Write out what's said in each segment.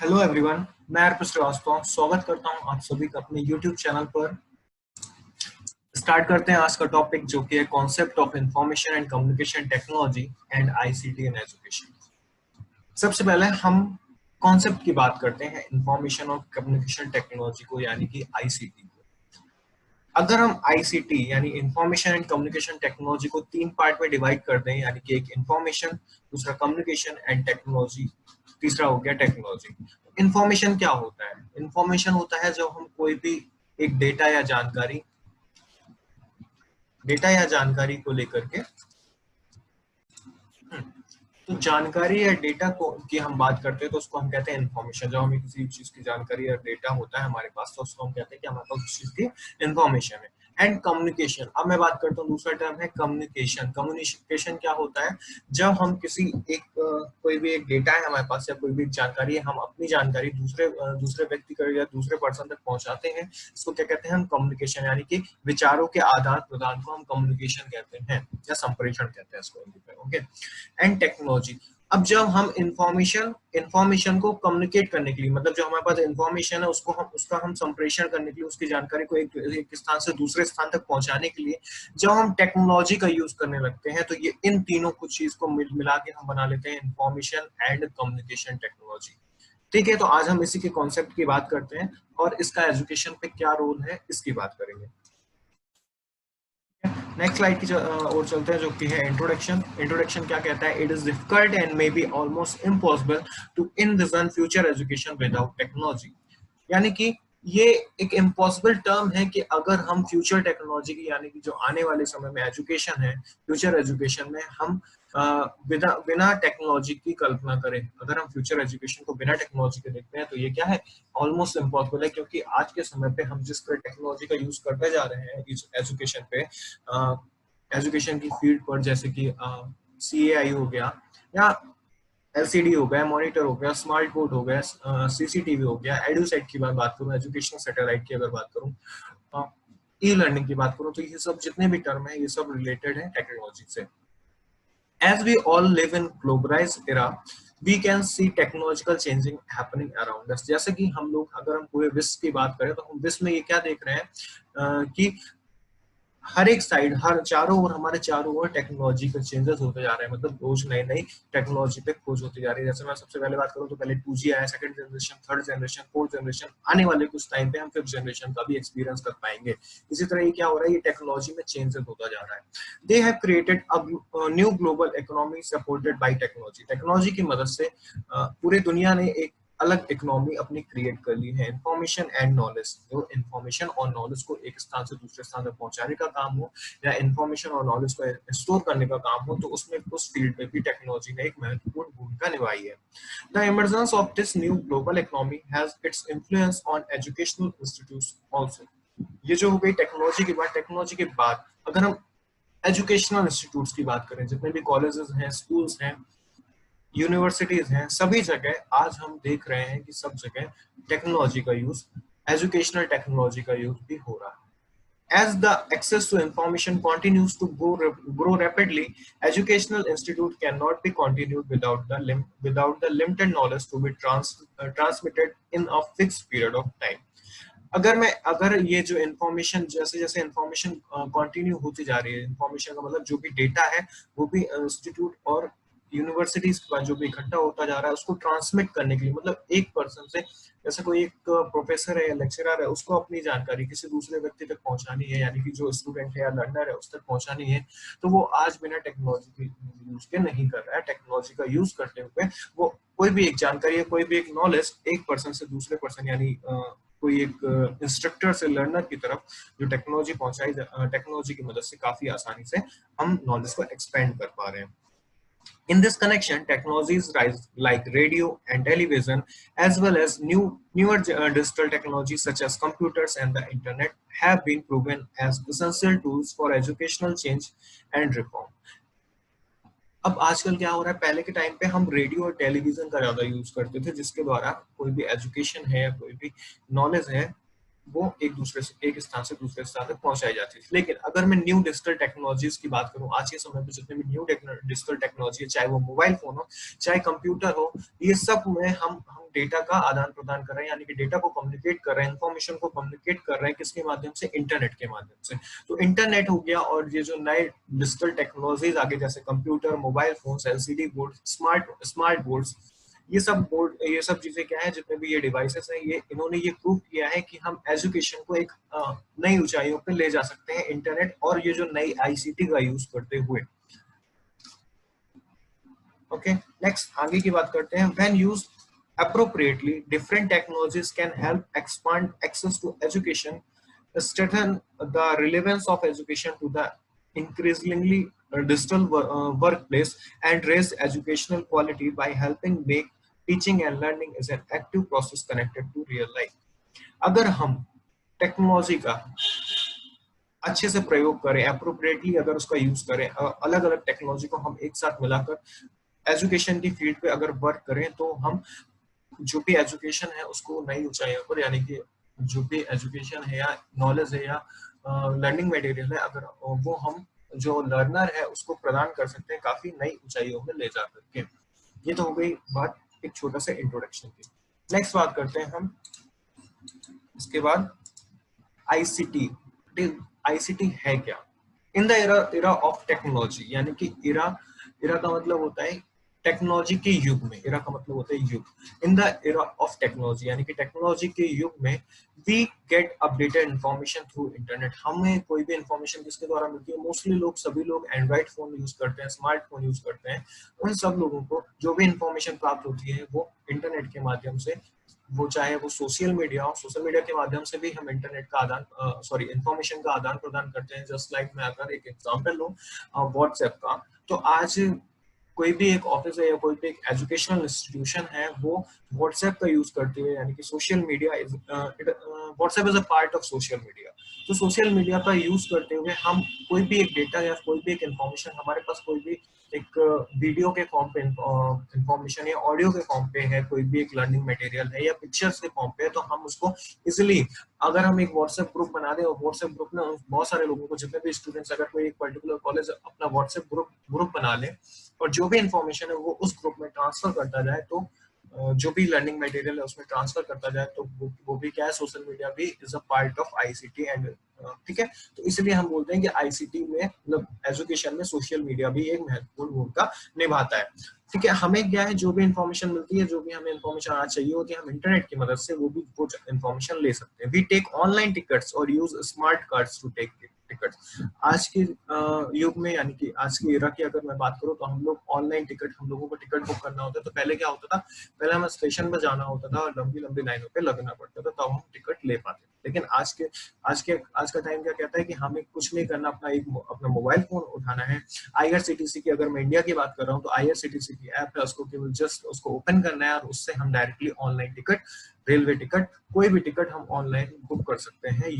Hello everyone, मैं अर्पित श्रीवास्तव स्वागत करता हूं आप सभी का अपने यूट्यूब चैनल पर। स्टार्ट करते हैं आज का टॉपिक जो कि है concept of information and communication technology and ICT in education. सबसे पहले हम कॉन्सेप्ट की बात करते हैं इंफॉर्मेशन और कम्युनिकेशन टेक्नोलॉजी को, यानी कि आईसीटी को। अगर हम आईसीटी यानी इंफॉर्मेशन एंड कम्युनिकेशन टेक्नोलॉजी को तीन पार्ट में डिवाइड कर दें, यानी कि एक इंफॉर्मेशन, दूसरा कम्युनिकेशन एंड टेक्नोलॉजी, तीसरा हो गया टेक्नोलॉजी। इंफॉर्मेशन क्या होता है? इंफॉर्मेशन होता है जब हम कोई भी एक डेटा या जानकारी को लेकर के तो जानकारी या डेटा को की हम बात करते हैं तो उसको हम कहते हैं इंफॉर्मेशन। जब हमें किसी चीज की जानकारी या डेटा होता है हमारे पास तो उसको हम कहते हैं कि हमारे पास उस चीज की इंफॉर्मेशन है। एंड कम्युनिकेशन, अब मैं बात करता हूँ, दूसरा टर्म है कम्युनिकेशन। कम्युनिकेशन क्या होता है? जब हम किसी कोई भी एक डेटा है हमारे पास या कोई भी जानकारी है, हम अपनी जानकारी दूसरे व्यक्ति को या दूसरे पर्सन तक पहुंचाते हैं, इसको क्या कहते हैं? हम कम्युनिकेशन, यानी कि विचारों के आदान प्रदान को हम कम्युनिकेशन कहते हैं या संप्रेषण कहते हैं इसको हिंदी में। ओके। एंड टेक्नोलॉजी, अब जब हम इंफॉर्मेशन को कम्युनिकेट करने के लिए, मतलब जो हमारे पास इंफॉर्मेशन है उसका हम संप्रेषण करने के लिए, उसकी जानकारी को एक स्थान से दूसरे स्थान तक पहुंचाने के लिए जब हम टेक्नोलॉजी का यूज करने लगते हैं तो ये इन तीनों कुछ चीज को मिला के हम बना लेते हैं इंफॉर्मेशन एंड कम्युनिकेशन टेक्नोलॉजी। ठीक है, तो आज हम इसी के कॉन्सेप्ट की बात करते हैं और इसका एजुकेशन पे क्या रोल है इसकी बात करेंगे। नेक्स्ट स्लाइड की ओर चलते हैं जो कि है इंट्रोडक्शन। इंट्रोडक्शन क्या कहता है? It is difficult and may be almost impossible to envision future education without technology. यानी कि ये एक इम्पॉसिबल टर्म है कि अगर हम फ्यूचर टेक्नोलॉजी की, यानी कि जो आने वाले समय में एजुकेशन है, फ्यूचर एजुकेशन में हम बिना बिना टेक्नोलॉजी की कल्पना करें, अगर हम फ्यूचर एजुकेशन को बिना टेक्नोलॉजी के देखते हैं तो ये क्या है? ऑलमोस्ट इम्पॉसिबल है, क्योंकि आज के समय पे हम जिस तरह टेक्नोलॉजी का यूज करते जा रहे हैं इस एजुकेशन पे, एजुकेशन की फील्ड पर, जैसे कि CAI हो गया या LCD हो गया, मॉनिटर हो गया, स्मार्ट बोर्ड हो गया, CCTV हो गया, एडुसेट की बात करूं, एजुकेशनल सैटेलाइट की अगर बात करूं, ई लर्निंग की बात करूं, तो ये सब जितने भी टर्म है ये सब रिलेटेड है टेक्नोलॉजी से। As we all live in globalized era, we can see technological changing happening around us। जैसे कि हम लोग, अगर हम पूरे विश्व की बात करें तो हम विश्व में ये क्या देख रहे हैं कि हर एक साइड, हर हमारे चारों ओर टेक्नोलॉजी के चेंजेस होते जा रहे हैं। मतलब रोज नई नई टेक्नोलॉजी पे खोज होती जा रही है। जैसे मैं सबसे पहले बात करूं तो पहले 2G आया, second generation, third generation, fourth generation, आने वाले कुछ टाइम पे हम फिफ्थ जनरेशन का भी एक्सपीरियंस कर पाएंगे। इसी तरह ये क्या हो रहा है? ये टेक्नोलॉजी में चेंजेस होता जा रहा है। They have created a new global economy supported by technology. Technology की मदद से पूरी दुनिया ने एक अलग इकोनॉमी अपनी क्रिएट कर ली है। इंफॉर्मेशन एंड नॉलेज, जो इंफॉर्मेशन और नॉलेज को एक स्थान से दूसरे स्थान तक पहुंचाने का काम हो या इंफॉर्मेशन और नॉलेज को स्टोर करने का काम हो, तो उसमें उस फील्ड में भी टेक्नोलॉजी ने एक महत्वपूर्ण भूमिका निभाई है। The emergence of this new global economy has its influence on educational institutes also. ये जो हो गई टेक्नोलॉजी के बाद अगर हम एजुकेशनल इंस्टीट्यूट्स की बात करें, जितने भी कॉलेजेस हैं, स्कूल्स हैं, यूनिवर्सिटीज हैं, सभी जगह आज हम देख रहे हैं कि सब जगह टेक्नोलॉजी का यूज, एजुकेशनल टेक्नोलॉजी का यूज भी हो रहा है। As the access to information continues to grow rapidly, educational institute cannot be continued without the limited knowledge to be transmitted in a fixed period of time। अगर ये जो information, जैसे जैसे इन्फॉर्मेशन कंटिन्यू होती जा रही है, इन्फॉर्मेशन का मतलब जो भी डेटा है वो भी इंस्टीट्यूट और यूनिवर्सिटीज का जो भी इकट्ठा होता जा रहा है उसको ट्रांसमिट करने के लिए, मतलब एक पर्सन से, जैसे कोई एक प्रोफेसर है या लेक्चरर है, उसको अपनी जानकारी किसी दूसरे व्यक्ति तक पहुंचानी है, यानी कि जो स्टूडेंट है या लर्नर है उस तक पहुंचानी है, तो वो आज बिना टेक्नोलॉजी के यूज के नहीं कर रहा है। टेक्नोलॉजी का यूज करते हुए वो कोई भी एक जानकारी है, कोई भी एक नॉलेज एक पर्सन से दूसरे पर्सन, यानी कोई एक इंस्ट्रक्टर से लर्नर की तरफ जो टेक्नोलॉजी की मदद से काफी आसानी से हम नॉलेज को एक्सपेंड कर पा रहे हैं। In this connection, technologies rise like radio and television, as well as newer digital technologies such as computers and the internet, have been proven as essential tools for educational change and reform। अब आजकल क्या हो रहा है? पहले के time पे हम रेडियो और टेलीविजन का ज्यादा यूज करते थे, जिसके द्वारा कोई भी एजुकेशन है, कोई भी नॉलेज है, वो एक दूसरे से एक स्थान से दूसरे स्थान तक पहुंचाई जाती थी। लेकिन अगर मैं न्यू डिजिटल टेक्नोलॉजीज की बात करूं, आज के समय में जितने भी न्यू डिजिटल टेक्नोलॉजी है, चाहे वो मोबाइल फोन हो, चाहे कंप्यूटर हो, ये सब में हम डेटा का आदान प्रदान कर रहे हैं, यानी कि डेटा को कम्युनिकेट कर रहे हैं, इन्फॉर्मेशन को कम्युनिकेट कर रहे हैं, किसके माध्यम से? इंटरनेट के माध्यम से। तो इंटरनेट हो गया, और ये जो नए डिजिटल टेक्नोलॉजीज आगे, जैसे computer, mobile phone, LCD board, smart smart boards, ये सब चीजें क्या है, जितने भी ये डिवाइसेस हैं, ये इन्होंने ये प्रूव किया है कि हम एजुकेशन को एक नई ऊंचाइयों पे ले जा सकते हैं, इंटरनेट और ये जो नई आईसीटी का यूज करते हुए। ओके, नेक्स्ट आगे की बात करते हैं। When use appropriately, different technologies can help expand access to education, strengthen the relevance of education to the increasingly digital workplace, and raise educational quality by helping make teaching and learning is an active process connected to real life. अगर हम technology का अच्छे से प्रयोग करें, appropriately अगर उसका use करें, अलग अलग टेक्नोलॉजी को हम एक साथ मिलाकर एजुकेशन की फील्ड पे अगर वर्क करें, तो हम जो भी एजुकेशन है उसको नई ऊंचाइयों पर, यानी कि जो भी एजुकेशन है या नॉलेज है या लर्निंग मटेरियल है, अगर वो हम जो लर्नर है उसको प्रदान कर सकते हैं काफी नई ऊंचाइयों में ले जा करके। ये तो हो गई बात एक छोटा सा इंट्रोडक्शन की। नेक्स्ट बात करते हैं हम इसके बाद आईसीटी। आईसीटी है क्या? इन द एरा ऑफ टेक्नोलॉजी, यानी कि इरा का मतलब होता है टेक्नोलॉजी के युग में, इरा का मतलब होता है युग। In the era of technology, यानी कि टेक्नोलॉजी के युग में we get updated information through internet. हमें कोई भी इन्फॉर्मेशन किसके द्वारा मिलती है? मोस्टली सभी लोग एंड्रॉइड फोन यूज करते हैं, स्मार्टफोन यूज करते हैं। उन सब लोगों को जो भी इन्फॉर्मेशन प्राप्त होती है वो इंटरनेट के माध्यम से, वो चाहे वो सोशल मीडिया हो, सोशल मीडिया के माध्यम से भी हम इंटरनेट का इंफॉर्मेशन का आदान प्रदान करते हैं। जस्ट लाइक मैं अगर एक एग्जांपल लूं व्हाट्सएप का, तो आज कोई भी एक ऑफिस है या कोई भी एक एजुकेशनल इंस्टीट्यूशन है, वो व्हाट्सएप का यूज करते हुए, यानी कि social media is WhatsApp is a part of social media. तो सोशल मीडिया का यूज करते हुए हम कोई भी एक डेटा या कोई भी एक इंफॉर्मेशन, हमारे पास कोई भी एक वीडियो के फॉर्म पे इंफॉर्मेशन या ऑडियो के फॉर्म पे है, कोई भी एक लर्निंग मटेरियल है या पिक्चर्स के फॉर्म पे है, तो हम उसको इजिली, अगर हम एक व्हाट्सएप ग्रुप बना दें और व्हाट्सएप ग्रुप में बहुत सारे लोगों को, जितने भी स्टूडेंट्स, अगर कोई एक पर्टिकुलर कॉलेज अपना व्हाट्सएप ग्रुप बना ले और जो भी इंफॉर्मेशन है वो उस ग्रुप में ट्रांसफर करता जाए, तो जो भी लर्निंग मटेरियल है उसमें ट्रांसफर करता जाए, तो वो भी क्या है, सोशल मीडिया भी is a part of ICT. And ठीक है, तो इसलिए हम बोलते हैं कि आईसीटी में, मतलब एजुकेशन में, सोशल मीडिया भी एक महत्वपूर्ण भूमिका निभाता है। ठीक है, हमें क्या है, जो भी इंफॉर्मेशन मिलती है, जो भी हमें इंफॉर्मेशन आज चाहिए होती है, हम इंटरनेट की मदद से वो इंफॉर्मेशन ले सकते हैं। वी टेक ऑनलाइन टिकट्स और use smart cards to take ticket. आज के युग में, यानी कि आज की एरा की अगर मैं बात करूं, तो हम लोग ऑनलाइन टिकट, हम लोगों को टिकट बुक करना होता है। तो पहले क्या होता था, पहले हमें स्टेशन पर जाना होता था और लंबी लंबी लाइनों पे लगना पड़ता था, तब हम टिकट ले पाते। लेकिन आज का टाइम क्या कहता है कि हमें कुछ नहीं करना, अपना मोबाइल फोन उठाना है। आईआरसीटीसी की अगर मैं इंडिया की बात कर रहा हूँ, तो आईआरसीटीसी की ऐप है, उसको केवल जस्ट उसको ओपन करना है और उससे हम directly online ticket, railway ticket, कोई भी टिकट हम ऑनलाइन बुक कर सकते हैं।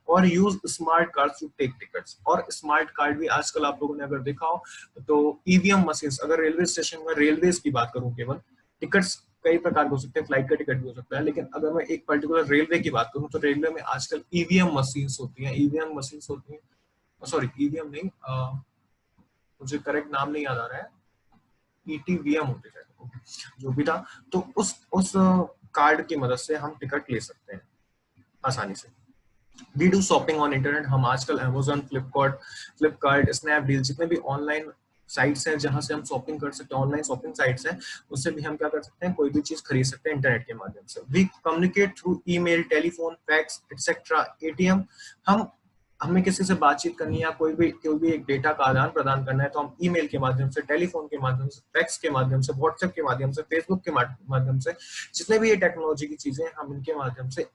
और use smart card to take tickets. और स्मार्ट कार्ड भी आजकल आप लोगों ने अगर देखा हो, तो ईवीएम मशीन, अगर रेलवे स्टेशन में रेलवेज की बात करूं, केवल टिकट्स कई प्रकार के हो सकते हैं, फ्लाइट का टिकट भी हो सकता है, लेकिन अगर मैं एक पर्टिकुलर रेलवे की बात करूं, तो रेलवे में आजकल ईवीएम मशीन्स होती हैं, सॉरी ईवीएम नहीं, मुझे करेक्ट नाम नहीं याद आ रहा है, ईटीवीएम होते हैं, जो भी था। तो उस कार्ड की मदद से हम टिकट ले सकते हैं आसानी से। We do shopping on internet. हम आजकल अमेजोन, फ्लिपकार्ट, स्नैपडील, जितने भी ऑनलाइन साइट्स हैं जहां से हम शॉपिंग कर सकते हैं, ऑनलाइन शॉपिंग साइट्स हैं, उससे भी हम क्या कर सकते हैं, कोई भी चीज खरीद सकते हैं इंटरनेट के माध्यम से। We communicate through email, telephone, fax etcetera, ATM. हम हमें किसी से बातचीत करनी है या कोई भी एक डेटा का आदान प्रदान करना है, तो हम ईमेल के माध्यम से, टेलीफोन के माध्यम से, फैक्स के माध्यम से, व्हाट्सएप के माध्यम से, फेसबुक के माध्यम से, जितने भी ये टेक्नोलॉजी की चीजें हैं, हम इनके माध्यम से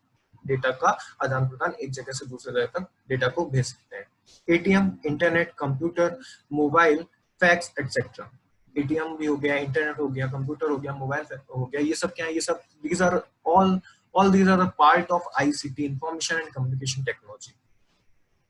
डेटा का आदान प्रदान, एक जगह से दूसरे जगह तक डेटा को भेज सकते हैं। ATM, internet, computer, mobile, fax etcetera. ATM भी हो गया, इंटरनेट हो गया, कंप्यूटर हो गया, मोबाइल हो गया, ये सब क्या है, ये सब these are all these are the part of ICT, information and communication technology.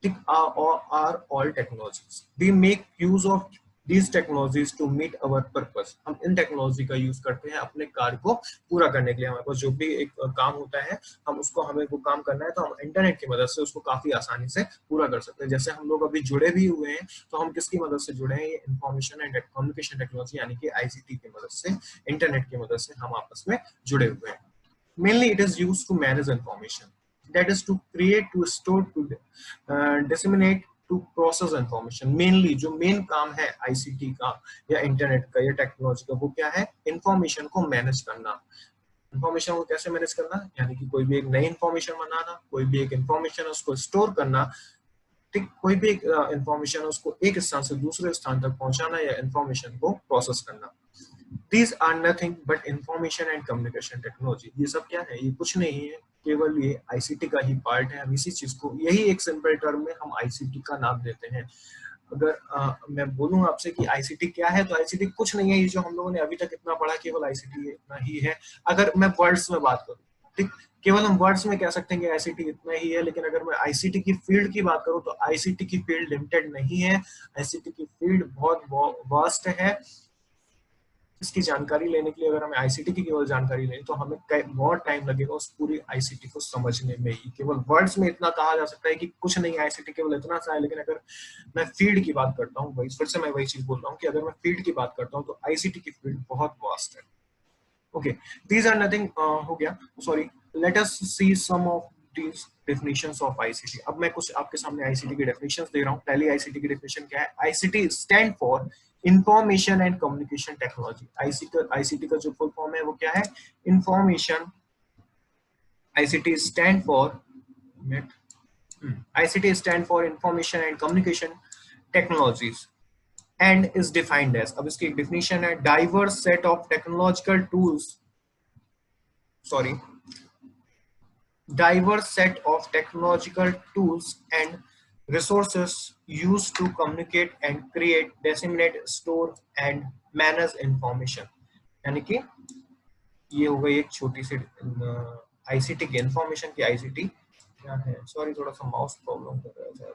are all technologies. We make use of these technologies to meet our purpose। हम इन टेक्नोलॉजी का यूज करते हैं अपने कार्य को पूरा करने के लिए। हमारे पास जो भी एक काम होता है, हम उसको, हमें वो काम करना है तो हम इंटरनेट की मदद से उसको काफी आसानी से पूरा कर सकते हैं। जैसे हम लोग अभी जुड़े भी हुए हैं, तो हम किसकी मदद से जुड़े हैं? ये इंफॉर्मेशन एंड कम्युनिकेशन टेक्नोलॉजी यानी कि आईसीटी की मदद से, इंटरनेट की मदद से हम आपस में जुड़े हुए हैं। Mainly it is used to manage information, that is to create, to store, to disseminate, to process information। Mainly जो मेन काम है आईसीटी का या इंटरनेट का या टेक्नोलॉजी का, वो क्या है? इंफॉर्मेशन को मैनेज करना। इंफॉर्मेशन को कैसे मैनेज करना? यानी कि कोई भी एक नई इंफॉर्मेशन बनाना, कोई भी एक इंफॉर्मेशन उसको स्टोर करना, ठीक, कोई भी इंफॉर्मेशन उसको एक स्थान से दूसरे स्थान तक पहुंचाना या इंफॉर्मेशन को प्रोसेस करना। These are nothing but information and communication technology। ये सब क्या है? ये कुछ नहीं है, केवल ये आईसीटी का ही पार्ट है। हम इसी चीज को, यही एक सिंपल टर्म में हम आईसीटी का नाम देते हैं। अगर मैं बोलूँ आपसे कि आईसीटी क्या है, तो आईसीटी कुछ नहीं है, ये जो हम लोगों ने अभी तक इतना पढ़ा, केवल आईसीटी इतना ही है। अगर मैं वर्ड्स में बात करूँ, ठीक, केवल हम वर्ड्स में कह सकते हैं कि आईसीटी इतना ही है। लेकिन अगर मैं आईसीटी की फील्ड की बात करूँ, तो आईसीटी की फील्ड लिमिटेड नहीं है। आईसीटी की फील्ड बहुत वास्ट है। इसकी जानकारी लेने के लिए, अगर हमें आईसीटी की केवल जानकारी लेनी, तो हमें बहुत टाइम लगेगा उस पूरी आईसीटी को समझने में ही। केवल वर्ड्स में इतना कहा जा सकता है कि कुछ नहीं, आईसीटी केवल इतना सा है। लेकिन अगर मैं फील्ड की बात करता हूँ, वही फिर से मैं वही चीज बोल रहा हूँ कि अगर मैं फील्ड की बात करता हूँ, तो आईसीटी की फील्ड बहुत वास्ट है। ओके, दीज आर नथिंग, हो गया, sorry. Let us see some of these definitions of ICT। अब मैं कुछ आपके सामने आईसीटी की डेफिनेशंस दे रहा हूँ। पहली आईसीटी की डेफिनेशन क्या है? ICT stand for information and communication technology. ICT का जो फुल फॉर्म है वो क्या है? Information. ICT stand for ICT stand for information and communication technologies and is defined as, अब इसकी एक डिफिनेशन है, diverse set of technological tools, sorry, diverse set of technological tools and resources used to communicate and create, disseminate, store and manage information। यानी कि ये हो गई एक छोटी सी आईसीटी की, इंफॉर्मेशन की आईसीटी क्या है, सॉरी थोड़ा सा माउस प्रॉब्लम कर रहा है।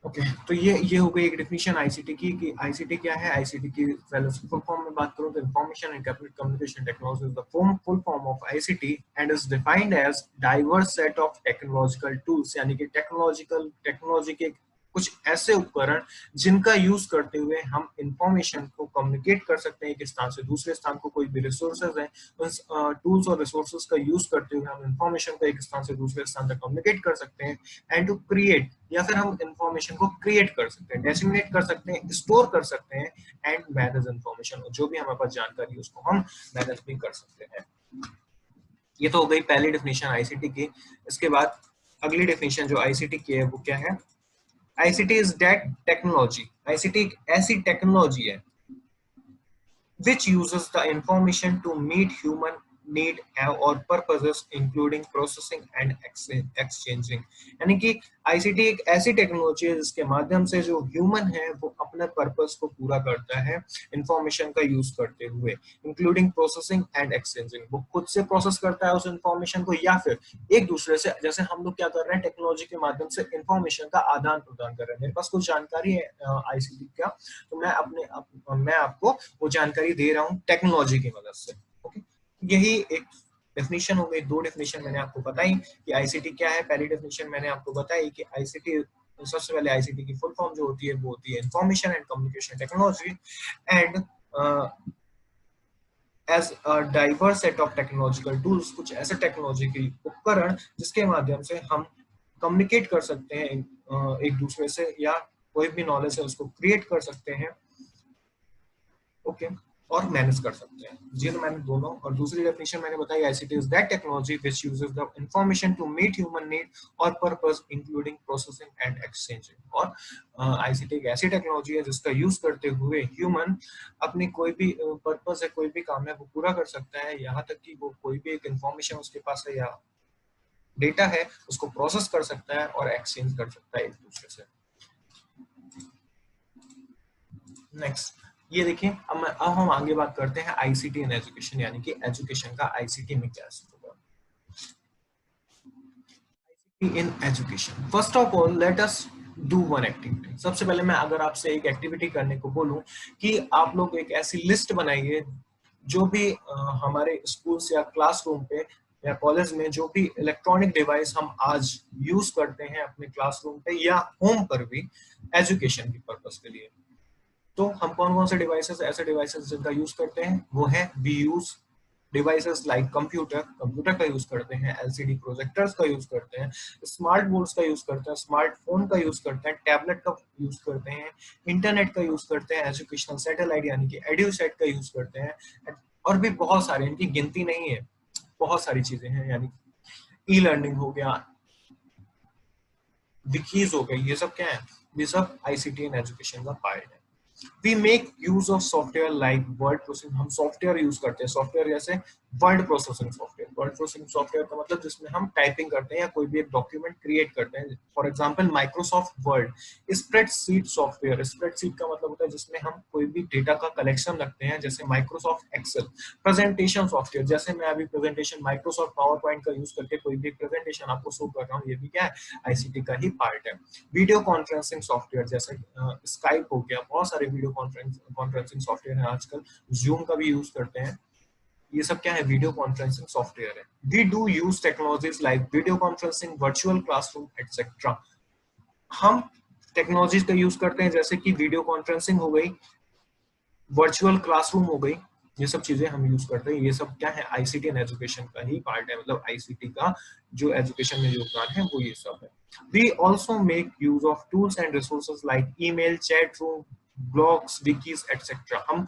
ओके, तो ये हो गई एक डेफिनेशन आईसीटी की कि आईसीटी क्या है। आईसीटी की फुल फॉर्म में बात करूं तो information and communication technology is the full form of ICT and is defined as diverse set of technological tools, यानी कि टेक्नोलॉजी के कुछ ऐसे उपकरण जिनका यूज करते हुए हम इंफॉर्मेशन को कम्युनिकेट कर सकते हैं एक स्थान से दूसरे स्थान को। कोई भी रिसोर्सेज है, उन टूल्स और रिसोर्सेज का यूज करते हुए हम इंफॉर्मेशन को एक स्थान से दूसरे स्थान तक कम्युनिकेट कर सकते हैं। एंड टू क्रिएट, या फिर हम इंफॉर्मेशन को क्रिएट कर सकते हैं, डिसेमिनेट कर सकते हैं, स्टोर कर सकते हैं, एंड मैनेज इंफॉर्मेशन, जो भी हमारे पास जानकारी है उसको हम मैनेज भी कर सकते हैं। ये तो हो गई पहली डेफिनेशन आईसीटी की। इसके बाद अगली डेफिनेशन जो आईसीटी की है वो क्या है? ICT is that technology, ICT एक ऐसी टेक्नोलॉजी है which uses the information to meet human need or purposes including processing and exchanging। यानी कि आईसीटी एक ऐसी टेक्नोलॉजी है जिसके माध्यम से जो ह्यूमन है वो अपने पर्पस को पूरा करता है इंफॉर्मेशन का यूज करते हुए, इंक्लूडिंग प्रोसेसिंग एंड एक्सचेंजिंग। वो खुद से प्रोसेस करता है उस इंफॉर्मेशन को, या फिर एक दूसरे से, जैसे हम लोग क्या कर रहे हैं, टेक्नोलॉजी के माध्यम से इंफॉर्मेशन का आदान प्रदान कर रहे हैं। मेरे पास कुछ जानकारी है आईसीटी का, तो मैं आपको वो जानकारी दे रहा हूँ टेक्नोलॉजी की मदद से। ओके, यही एक डेफिनेशन हो गई। दो डेफिनेशन मैंने आपको बताई कि आईसीटी क्या है। पहली डेफिनेशन मैंने आपको बताई कि आईसीटी, सबसे पहले आईसीटी की फुल फॉर्म जो होती है वो होती है information and communication technology and as a diverse set of technological tools, कुछ ऐसे टेक्नोलॉजी के उपकरण जिसके माध्यम से हम कम्युनिकेट कर सकते हैं एक दूसरे से, या कोई भी नॉलेज है उसको क्रिएट कर सकते हैं, ओके, और मैनेज कर सकते हैं। ये तो मैंने दोनों, और दूसरी डेफिनेशन मैंने बताई, ICT is that technology which uses the information to meet human need और purpose including processing and exchanging. और आईसीटी एक ऐसी टेक्नोलॉजी है जिसका यूज करते हुए ह्यूमन अपनी कोई भी पर्पस है, कोई भी काम है वो पूरा कर सकता है, यहाँ तक कि वो कोई भी एक इंफॉर्मेशन उसके पास है या डेटा है उसको प्रोसेस कर सकता है और एक्सचेंज कर सकता है एक दूसरे से। नेक्स्ट, ये देखिए, अब हम आगे बात करते हैं आईसीटी इन एजुकेशन, यानी कि एजुकेशन का आईसीटी में क्या होगा। ICT in education, first of all let us do one activity. सबसे पहले मैं अगर आपसे एक एक्टिविटी करने को बोलूं कि आप लोग एक ऐसी लिस्ट बनाइए जो भी हमारे स्कूल्स या क्लासरूम पे या कॉलेज में जो भी इलेक्ट्रॉनिक डिवाइस हम आज यूज करते हैं अपने क्लासरूम पे या होम पर भी एजुकेशन की पर्पस के लिए, तो हम कौन कौन से डिवाइसेस, ऐसे डिवाइसेस जिनका यूज करते हैं वो है we use devices like computer, computer का यूज करते हैं, एलसीडी प्रोजेक्टर्स का यूज करते हैं, स्मार्ट बोर्ड्स का यूज करते हैं, स्मार्टफोन का यूज करते हैं, टैबलेट का यूज करते हैं, इंटरनेट का यूज करते हैं, एजुकेशनल सैटेलाइट यानी कि एड्यूसेट का यूज करते हैं, और भी बहुत सारे, इनकी गिनती नहीं है, बहुत सारी चीजें हैं, यानी ई लर्निंग हो गया, विकीज हो गई, ये सब क्या है, ये सब आईसीटी एंड एजुकेशन का पार्ट है। We make use of software like word processing, हम सॉफ्टवेयर यूज करते हैं, सॉफ्टवेयर जैसे word processing software, word processing software का मतलब जिसमें हम टाइपिंग करते हैं या कोई भी एक डॉक्यूमेंट क्रिएट करते हैं, for example Microsoft word, spreadsheet software, spreadsheet का मतलब होता है जिसमें हम कोई भी डेटा का कलेक्शन रखते हैं, जैसे माइक्रोसॉफ्ट एक्सेल, प्रेजेंटेशन सॉफ्टवेयर, जैसे मैं अभी प्रेजेंटेशन माइक्रोसॉफ्ट पावर पॉइंट का यूज करके कोई भी प्रेजेंटेशन आपको शो कर रहा हूँ, ये भी क्या है, आईसीटी का ही पार्ट है। वीडियो कॉन्फ्रेंसिंग सॉफ्टवेयर जैसे स्काइप हो गया, बहुत सारे वीडियो कॉन्फ्रेंसिंग सॉफ्टवेयर है आजकल, जूम का भी यूज करते हैं, ये सब क्या है, वीडियो कॉन्फ्रेंसिंग सॉफ्टवेयर है। We do use technologies like video conferencing, virtual classroom etcetera, हम टेक्नोलॉजीज का यूज करते हैं जैसे कि वीडियो कॉन्फ्रेंसिंग हो गई, वर्चुअल क्लासरूम हो गई, ये सब चीजें हम यूज करते हैं, ये सब क्या है, आईसीटी एंड एजुकेशन का ही पार्ट है, मतलब आईसीटी का जो एजुकेशन में योगदान है वो ये सब है। We also make use of tools and resources like email, chat room, blogs, wikis etcetera, हम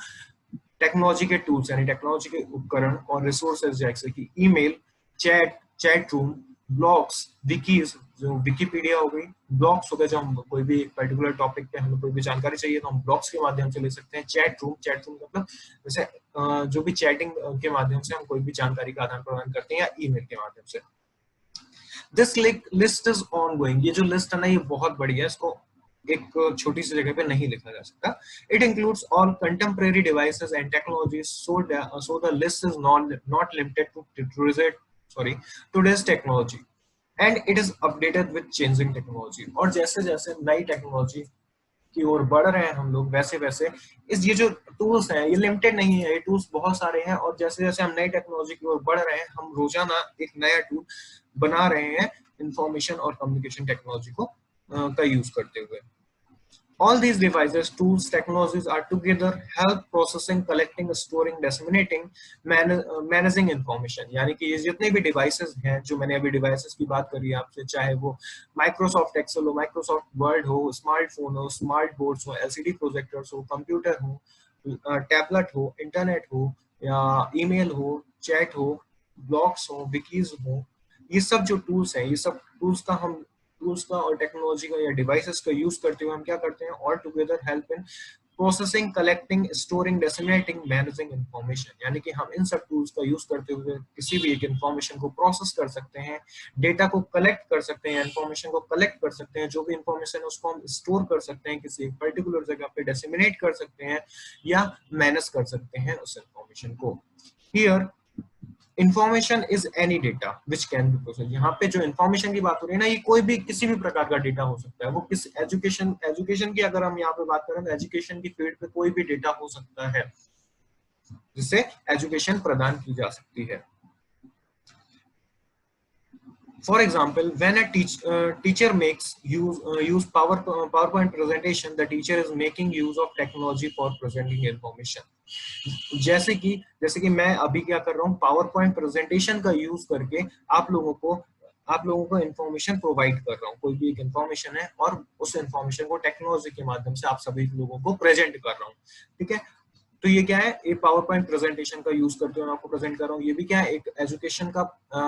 टेक्नोलॉजी के टूल्स यानी टेक्नोलॉजी के उपकरण और रिसोर्सेज जैसे कि email, chat room, blogs, wikis जो विकिपीडिया हो गई, ब्लॉग्स हो गए जो हम कोई भी पर्टिकुलर टॉपिक पे हमें कोई भी जानकारी चाहिए तो हम ब्लॉग्स के माध्यम से ले सकते हैं, चैट रूम मतलब जैसे जो भी चैटिंग के माध्यम से हम कोई भी जानकारी का आदान प्रदान करते हैं या ईमेल के माध्यम से। This list is on going, ये जो लिस्ट है ना ये बहुत बड़ी है, इसको एक छोटी सी जगह पे नहीं लिखा जा सकता। It includes all contemporary devices and technologies, so the list is not limited to today's technology and it is updated with changing technology, और जैसे जैसे नई टेक्नोलॉजी की ओर बढ़ रहे हैं हम लोग वैसे वैसे इस ये जो टूल्स हैं ये लिमिटेड नहीं है, ये टूल्स बहुत सारे हैं, और जैसे जैसे हम नई टेक्नोलॉजी की ओर बढ़ रहे हैं हम रोजाना एक नया टूल बना रहे हैं इंफॉर्मेशन और कम्युनिकेशन टेक्नोलॉजी को का यूज करते हुए। All these devices, tools, technologies are together help processing, collecting, storing, disseminating, managing information। यानी कि ये जितने भी devices हैं जो मैंने अभी devices की बात करी आपसे, चाहे वो Microsoft Excel हो, Microsoft Word हो, स्मार्टफोन हो, स्मार्ट बोर्ड्स हो, LCD प्रोजेक्टर्स हो, कंप्यूटर हो, टैबलेट हो, इंटरनेट हो, या ईमेल हो, चैट हो, ब्लॉग्स हो, विकीज हो, ये सब जो टूल्स हैं, ये सब टूल्स का और टेक्नोलॉजी का या डिवाइसेस का यूज करते हुए हम क्या करते हैं, all together help in processing, collecting, storing, disseminating, managing information. यानी कि हम इन सब टूल्स का यूज करते हुए किसी भी एक इंफॉर्मेशन को प्रोसेस कर सकते हैं, डेटा को कलेक्ट कर सकते हैं, इंफॉर्मेशन को कलेक्ट कर सकते हैं, जो भी इंफॉर्मेशन है उसको हम स्टोर कर सकते हैं किसी एक पर्टिकुलर जगह पे, डिसेमिनेट कर सकते हैं या मैनेज कर सकते हैं उस इंफॉर्मेशन को। Here information is any data which can be process, यहाँ पे जो इंफॉर्मेशन की बात हो रही है ना ये कोई भी किसी भी प्रकार का डेटा हो सकता है, वो किस एजुकेशन की अगर हम यहाँ पे बात करें तो एजुकेशन की फील्ड पे कोई भी डेटा हो सकता है जिससे एजुकेशन प्रदान की जा सकती है। For example, when a teacher makes use PowerPoint presentation, the teacher is making use of technology for presenting information. जैसे कि मैं अभी क्या कर रहा हूँ, पावर पॉइंट प्रेजेंटेशन का यूज करके आप लोगों को इंफॉर्मेशन प्रोवाइड कर रहा हूँ, कोई भी एक इंफॉर्मेशन है और उस इंफॉर्मेशन को टेक्नोलॉजी के माध्यम से आप सभी लोगों को प्रेजेंट कर रहा हूँ, ठीक है। तो ये क्या है, एक पावर पॉइंट प्रेजेंटेशन का यूज करते हुए मैं आपको प्रेजेंट कर रहा हूँ, ये भी क्या है, एक एजुकेशन का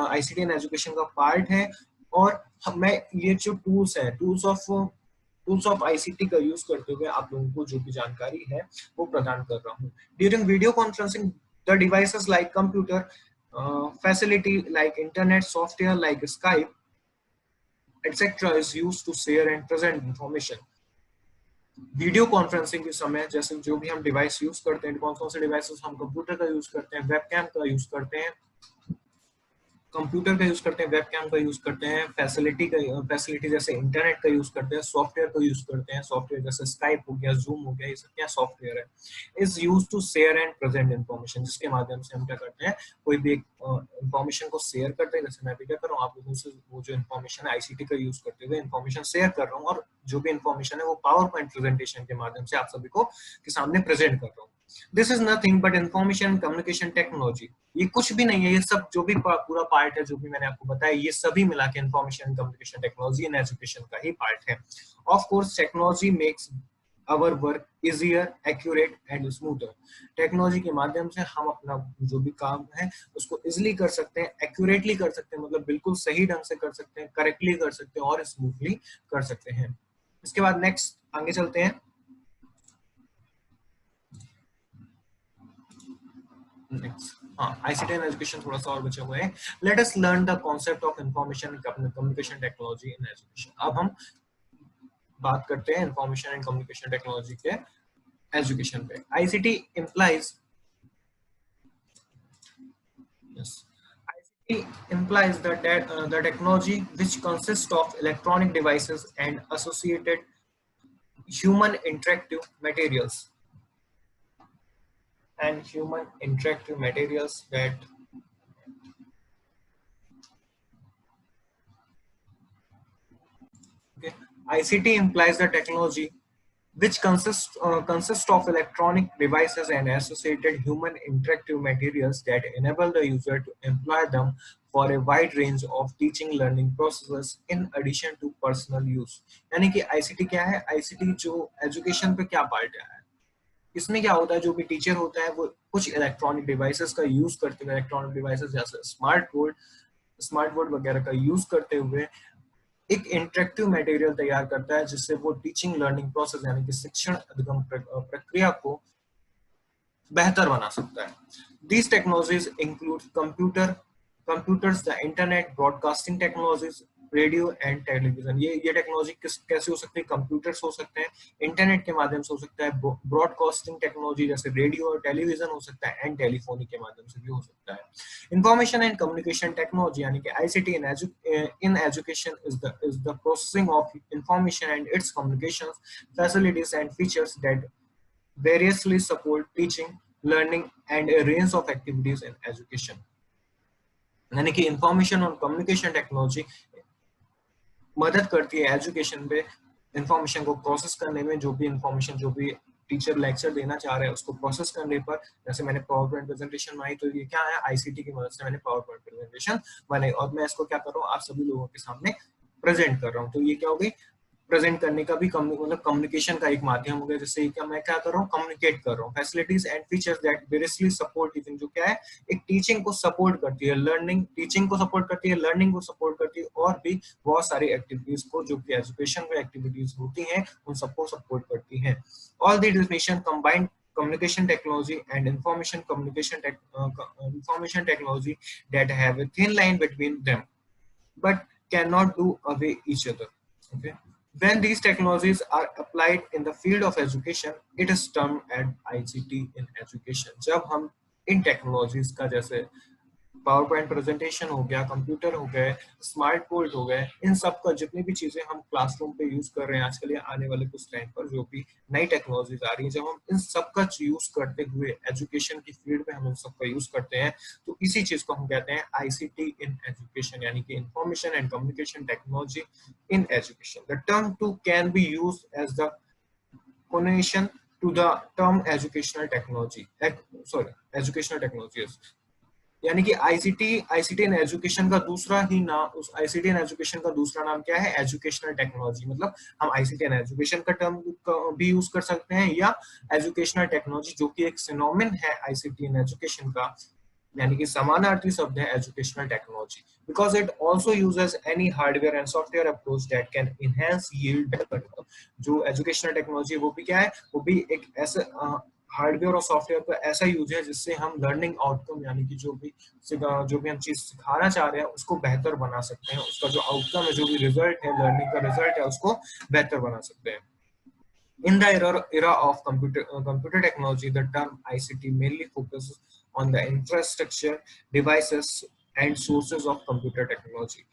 आईसीटी एंड एजुकेशन का पार्ट है, और मैं ये जो टूल्स है टूल्स ऑफ आईसीटी का यूज करते हुए आप लोगों को जो भी जानकारी है वो प्रदान कर रहा हूँ। During video conferencing the devices like computer, facility like internet, software like Skype etcetera is used to share and present information. Video conferencing के समय जैसे जो भी हम डिवाइस यूज करते हैं, कौन कौन से डिवाइसेस हम कंप्यूटर का यूज करते हैं, वेबकैम का यूज करते हैं, कंप्यूटर का यूज करते हैं, वेबकैम का यूज करते हैं, फैसिलिटी जैसे इंटरनेट का यूज करते हैं, सॉफ्टवेयर का यूज करते हैं, सॉफ्टवेयर जैसे स्काइप हो गया, जूम हो गया, ये सब क्या सॉफ्टवेयर है, is use to share and present information, जिसके माध्यम से हम क्या करते हैं, कोई भी इन्फॉर्मेशन को शेयर करते हैं। जैसे मैं भी क्या कर रहा हूँ, आप लोगों से वो जो इन्फॉर्मेशन है आईसीटी का यूज करते हुए इन्फॉर्मेशन शेयर कर रहा हूँ, और जो भी इन्फॉर्मेशन है वो पावर पॉइंट प्रेजेंटेशन के माध्यम से आप सभी को के सामने प्रेजेंट कर रहा हूँ। This is nothing but information communication technology. ये कुछ भी नहीं है, ये सब जो भी पूरा पार्ट है जो भी मैंने आपको बताया, ये सभी मिला के information communication technology in education का ही पार्ट है। Of course technology makes our work easier, accurate and smoother. Technology के माध्यम से हम अपना जो भी काम है उसको इजिली कर सकते हैं, एक्यूरेटली कर सकते हैं, मतलब बिल्कुल सही ढंग से कर सकते हैं, करेक्टली कर सकते हैं और स्मूथली कर सकते हैं। इसके बाद नेक्स्ट आगे चलते हैं। हाँ, आईसीटी एंड एजुकेशन थोड़ा सा और बचा हुआ है। Let us learn the concept of information communication technology in education. अब हम बात करते हैं इंफॉर्मेशन एंड कम्युनिकेशन टेक्नोलॉजी के एजुकेशन पे। ICT implies yes ICT implies the technology which consists of electronic devices and associated human interactive materials that okay. ICT implies the technology which consists of electronic devices and associated human interactive materials that enable the user to employ them for a wide range of teaching learning processes in addition to personal use। यानी कि ICT क्या है, ICT जो education पे क्या part है, इसमें क्या होता है, जो भी टीचर होता है वो कुछ इलेक्ट्रॉनिक डिवाइसेस का यूज करते हुए, इलेक्ट्रॉनिक डिवाइसेस जैसे स्मार्ट बोर्ड वगैरह का यूज करते हुए एक इंटरेक्टिव मटेरियल तैयार करता है, जिससे वो टीचिंग लर्निंग प्रोसेस यानी कि शिक्षण अधिगम प्रक्रिया को बेहतर बना सकता है। These technologies include computers, the internet, broadcasting technologies, radio and television. ये टेक्नोलॉजी कैसे हो सकती है, कंप्यूटर्स हो सकते हैं, इंटरनेट के माध्यम से हो सकता है, ब्रॉडकास्टिंग टेक्नोलॉजी जैसे रेडियो और टेलीविजन हो सकता है, एंड टेलीफोनी के माध्यम से भी हो सकता है। इंफॉर्मेशन एंड कम्युनिकेशन टेक्नोलॉजी यानी कि ICT in education is the processing of information and it's communication facilities and features that variously support teaching, learning, and a range of activities in education। यानी कि इंफॉर्मेशन और communication technology मदद करती है education पे information को process करने में, जो भी इंफॉर्मेशन जो भी टीचर लेक्चर देना चाह रहे हैं उसको प्रोसेस करने पर। जैसे मैंने पावर पॉइंट प्रेजेंटेशन बनाई, तो ये क्या है, आईसीटी की मदद से मैंने पावर पॉइंट प्रेजेंटेशन बनाई और मैं इसको क्या कर रहा हूँ, आप सभी लोगों के सामने प्रेजेंट कर रहा हूँ। तो ये क्या हो गई, प्रेजेंट करने का भी मतलब कम्युनिकेशन का एक माध्यम हो गया, जिससे क्या मैं क्या कर रहा हूँ, कम्युनिकेट कर रहा हूँ। Facilities and features that variously support teaching, जो क्या है, एक टीचिंग को सपोर्ट करती है, टीचिंग को सपोर्ट करती है, लर्निंग को सपोर्ट करती है, और भी बहुत सारी एक्टिविटीज को जो कि एजुकेशन में एक्टिविटीज होती हैं उन सबको सपोर्ट करती हैं। All the definition combined communication technology and information technology that have a thin line between them but cannot do away each other। Okay, when these technologies are applied in the field of education, it is termed as ICT in education। जब हम इन technologies का, जैसे power point presentation हो गया, computer हो गए, smart board हो गए, इन सब का जितनी भी चीजें हम क्लासरूम पे यूज कर रहे हैं आजकल या आने वाले कुछ टाइम पर जो भी नई टेक्नोलॉजीज आ रही है, जब हम इन सब का यूज करते हुए एजुकेशन की फील्ड में हम इन सब का यूज करते हैं, तो इसी चीज को हम कहते हैं आईसीटी इन एजुकेशन, यानी कि information and communication technology in education. The term too can be use as the connection to the term educational technologies। यानी कि आईसीटी इन एजुकेशन का दूसरा ही नाम, उस आईसीटी इन एजुकेशन का दूसरा नाम क्या है, एजुकेशनल टेक्नोलॉजी। मतलब हम आईसीटी इन एजुकेशन का टर्म भी यूज कर सकते हैं, या एजुकेशनल टेक्नोलॉजी जो कि एक सिनोनिम है आईसीटी इन एजुकेशन का, यानी कि समानार्थी शब्द है educational technology, because it also uses any hardware and software approach that can enhance yield. जो एजुकेशनल टेक्नोलॉजी वो भी क्या है, वो भी एक ऐसे हार्डवेयर और सॉफ्टवेयर का ऐसा यूज है जिससे हम लर्निंग आउटकम, यानी कि जो भी हम चीज सिखाना चाह रहे हैं उसको बेहतर बना सकते हैं, उसका जो आउटकम है, जो भी रिजल्ट है, लर्निंग का रिजल्ट है, उसको बेहतर बना सकते हैं। In the era of computer technology, the term ICT mainly focuses on the infrastructure, devices, and sources of computer technology.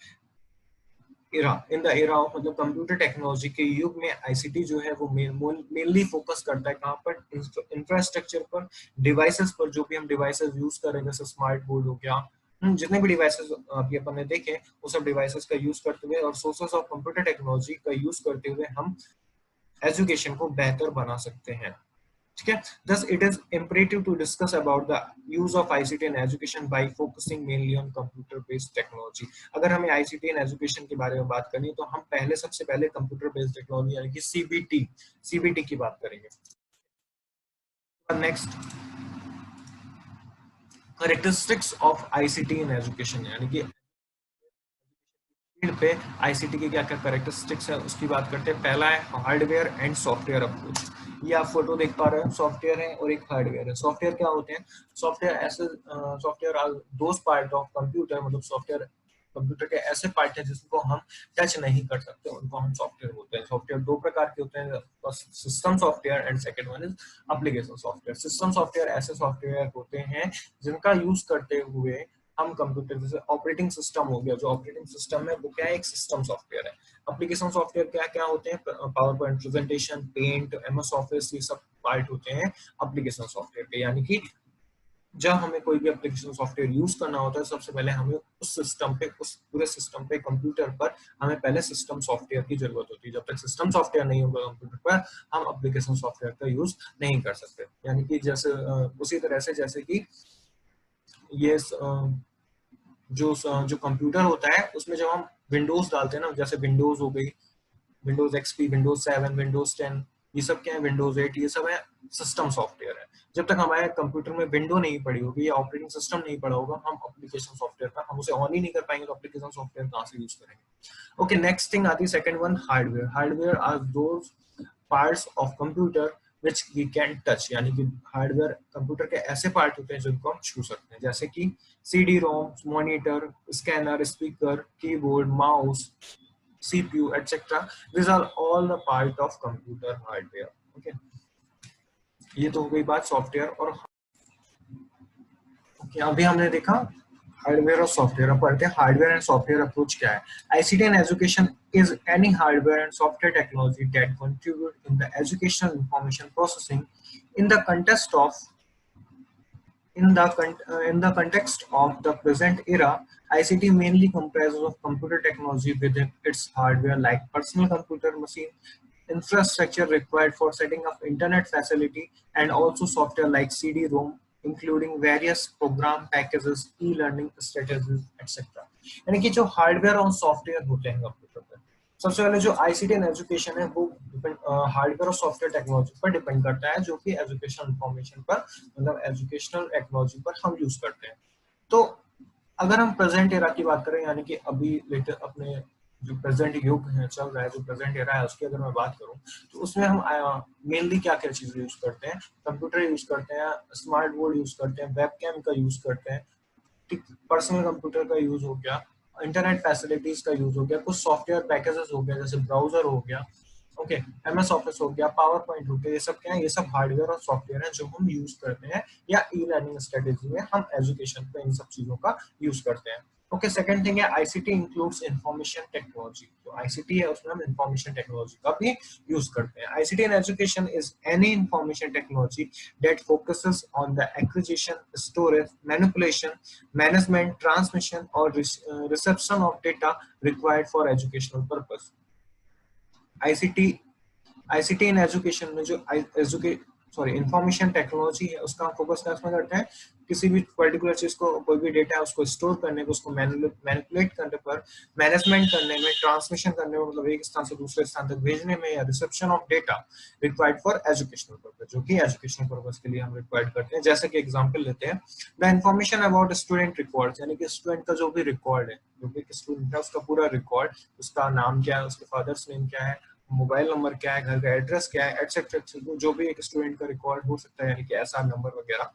Era in the era of मतलब कंप्यूटर टेक्नोलॉजी के युग में आईसीटी जो है वो मेनली फोकस करता है कहाँ पर, इंफ्रास्ट्रक्चर पर, डिवाइसेस पर। जो भी हम डिवाइसेस यूज कर रहे हैं जैसे स्मार्ट बोर्ड हो गया, जितने भी डिवाइसेस अभी अपन ने देखे वो सब डिवाइसेस का यूज करते हुए और सोर्सेस ऑफ कंप्यूटर टेक्नोलॉजी का यूज करते हुए हम एजुकेशन को बेहतर बना सकते हैं। ठीक है, thus it is imperative to discuss about the use of ICT in education by focusing mainly on computer based technology। अगर हमें ICT in education के बारे में बात करनी है तो हम पहले सबसे पहले कंप्यूटर बेस्ड टेक्नोलॉजी यानी कि सीबीटी की बात करेंगे। Next, characteristics of ICT in education, यानी कि फील्ड पे आईसीटी के क्या क्या कैरेक्टरिस्टिक्स है उसकी बात करते हैं। पहला है हार्डवेयर एंड सॉफ्टवेयर अप्रोच। ये आप फोटो देख पा रहे हैं, सॉफ्टवेयर है और एक हार्डवेयर है। सॉफ्टवेयर क्या होते हैं? सॉफ्टवेयर ऐसे software are those part of computer, मतलब सॉफ्टवेयर कंप्यूटर के ऐसे पार्ट हैं जिसको हम टच नहीं कर सकते, उनको हम सॉफ्टवेयर बोलते हैं। सॉफ्टवेयर दो प्रकार के होते हैं, system software and second one is application software. System software ऐसे सॉफ्टवेयर होते हैं जिनका यूज करते हुए हम कंप्यूटर, जैसे ऑपरेटिंग सिस्टम हो गया, जो ऑपरेटिंग सिस्टम है वो क्या है? एक सिस्टम सॉफ्टवेयर है। एप्लीकेशन सॉफ्टवेयर क्या क्या होते हैं? PowerPoint presentation, paint, MS office, ये सब पार्ट होते हैं एप्लीकेशन सॉफ्टवेयर के। यानी कि जब हमें कोई भी एप्लीकेशन सॉफ्टवेयर यूज करना होता है सबसे पहले हमें उस सिस्टम पे, उस पूरे सिस्टम पे, कंप्यूटर पर हमें पहले सिस्टम सॉफ्टवेयर की जरूरत होती है। जब तक सिस्टम सॉफ्टवेयर नहीं होगा कंप्यूटर पर हम एप्लीकेशन सॉफ्टवेयर का यूज नहीं कर सकते। यानी कि जैसे उसी तरह से जैसे कि ये जो कंप्यूटर होता है उसमें जब हम विंडोज डालते हैं ना, जैसे विंडोज हो गई, विंडोज एक्सपी, विंडोज 7, विंडोज 10, ये सब क्या है? विंडोज 8, ये सब है सिस्टम सॉफ्टवेयर है। जब तक हमारे कंप्यूटर में विंडो नहीं पड़ी होगी या ऑपरेटिंग सिस्टम नहीं पड़ा होगा हम एप्लीकेशन सॉफ्टवेयर का हम उसे ऑन ही नहीं कर पाएंगे, तो एप्लीकेशन सॉफ्टवेयर कहाँ से यूज करेंगे? ओके, नेक्स्ट थिंग आती है second one, hardware. Hardware are those parts of computer which we can touch, यानी कि हार्डवेयर कंप्यूटर के ऐसे पार्ट होते हैं जिनको हम छू सकते हैं, जैसे कि CD ROM, monitor, scanner, speaker, keyboard, mouse, CPU, etc. These are all the part of computer hardware. Okay, ये तो हो गई बात सॉफ्टवेयर और okay, अभी हमने देखा हार्डवेयर और सॉफ्टवेयर। अब पढ़ते हैं हार्डवेयर एंड सॉफ्टवेयर अप्रोच क्या है। ICT in education is any hardware and software technology that contribute in the educational information processing in the context of in the context of the present era. ICT mainly comprises of computer technology within its hardware like personal computer machine, infrastructure required for setting up internet facility, and also software like CD-ROM, including various program packages, e-learning strategies, etc. यानी कि जो hardware और software होते हैं computer पर, सबसे पहले जो आईसीटी इन एजुकेशन है वो हार्डवेयर और सॉफ्टवेयर टेक्नोलॉजी पर डिपेंड करता है, जो कि एजुकेशनल इंफॉर्मेशन पर, मतलब एजुकेशनल टेक्नोलॉजी पर हम यूज करते हैं। तो अगर हम प्रेजेंट एरा की बात करें, यानी कि अभी लेटर अपने जो प्रेजेंट युग है चल रहा है, जो प्रेजेंट एरा है उसकी अगर मैं बात करूं तो उसमें हम मेनली क्या क्या चीजें यूज करते हैं? कंप्यूटर यूज करते हैं, स्मार्ट बोर्ड यूज करते हैं, वेबकैम का यूज करते हैं, पर्सनल कंप्यूटर का यूज हो गया, इंटरनेट फैसिलिटीज का यूज हो गया, कुछ सॉफ्टवेयर पैकेजेस हो गया जैसे ब्राउजर हो गया, ओके, एमएस ऑफिस हो गया, पावर पॉइंट हो गया, ये सब क्या है? ये सब हार्डवेयर और सॉफ्टवेयर है जो हम यूज करते हैं या ई लर्निंग स्ट्रेटेजी में हम एजुकेशन पे इन सब चीजों का यूज करते हैं। ओके, सेकंड थिंग है आईसीटी इंक्लूड्स इंफॉर्मेशन टेक्नोलॉजी। तो आईसीटी है उसमें हम इंफॉर्मेशन टेक्नोलॉजी का भी यूज करते हैं। ICT in education is any information technology that focuses on the acquisition, storage, manipulation, management, transmission, or reception of data required for educational purpose. ICT ICT in education में जो information technology है उसका focus इसमें करते हैं किसी भी particular चीज को, कोई भी डेटा है उसको स्टोर करने को, उसको मैनिपुलेट करने पर, मैनेजमेंट करने में, ट्रांसमिशन करने में, मतलब एक स्थान से दूसरे स्थान तक भेजने में, या reception of data required for educational purpose, जो कि एजुकेशनल पर्पज के लिए हम रिक्वायर्ड करते हैं। जैसे कि एग्जांपल लेते हैं, the information about student records, यानी कि स्टूडेंट का जो भी रिकॉर्ड है, जो भी स्टूडेंट है उसका पूरा रिकॉर्ड, उसका नाम क्या है, उसके फादर्स नेम क्या है, मोबाइल नंबर क्या है, घर का एड्रेस क्या है, एटसेट्रा, जो भी एक स्टूडेंट का रिकॉर्ड हो सकता है, यानी कि एसआर नंबर वगैरह,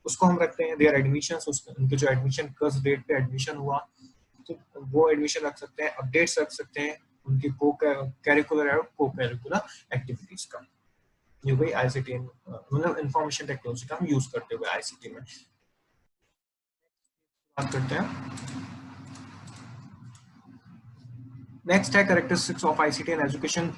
उसको हम रखते हैं। देयर एडमिशंस, उनके जो एडमिशन किस डेट पे एडमिशन हुआ, तो वो एडमिशन रख सकते हैं, अपडेट्स रख सकते हैं उनकी को करिकुलर और को करिकुलर एक्टिविटीज का। ये भाई आईसीटी मतलब इंफॉर्मेशन टेक्नोलॉजी का हम यूज करते हुए आईसीटी में। बात करते हैं। नेक्स्ट है characteristics of ICT and education.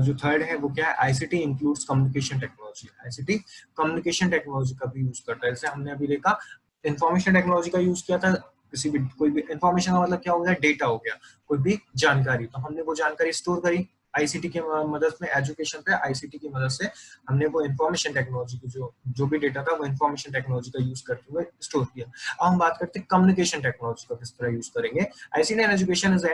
जो थर्ड है वो क्या है, ICT includes communication technology. ICT communication technology का भी यूज करता है। जैसे हमने अभी देखा इंफॉर्मेशन टेक्नोलॉजी का यूज किया था, किसी भी कोई भी इंफॉर्मेशन का मतलब क्या हो गया, डेटा हो गया, कोई भी जानकारी, तो हमने वो जानकारी स्टोर करी आईसीटी की मदद में। एजुकेशन पे आईसीटी की मदद से हमने वो इंफॉर्मेशन टेक्नोलॉजी की जो जो भी डेटा था वो इंफॉर्मेशन टेक्नोलॉजी का यूज करते हुए स्टोर किया। अब हम बात करते हैं कम्युनिकेशन टेक्नोलॉजी का किस तरह यूज करेंगे। ICT and education is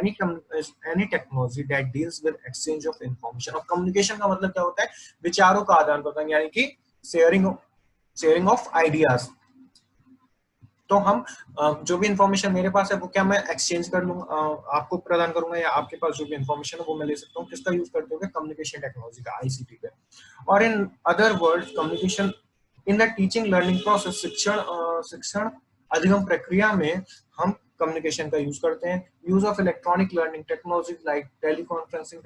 any technology that deals with exchange of information। और कम्युनिकेशन का मतलब क्या होता है, विचारों का आदान प्रदान, यानी कि शेयरिंग ऑफ आइडियाज। तो हम जो भी इंफॉर्मेशन मेरे पास है वो क्या मैं एक्सचेंज कर लूंगा, आपको प्रदान करूंगा, या आपके पास जो भी इंफॉर्मेशन है वो मैं ले सकता हूँ। किसका यूज करते हुए, कम्युनिकेशन टेक्नोलॉजी का, आईसीटी पे। और in other words communication in the teaching learning process, शिक्षण अधिगम प्रक्रिया में हम कम्युनिकेशन का यूज करते हैं। Use of electronic learning technology like teleconferencing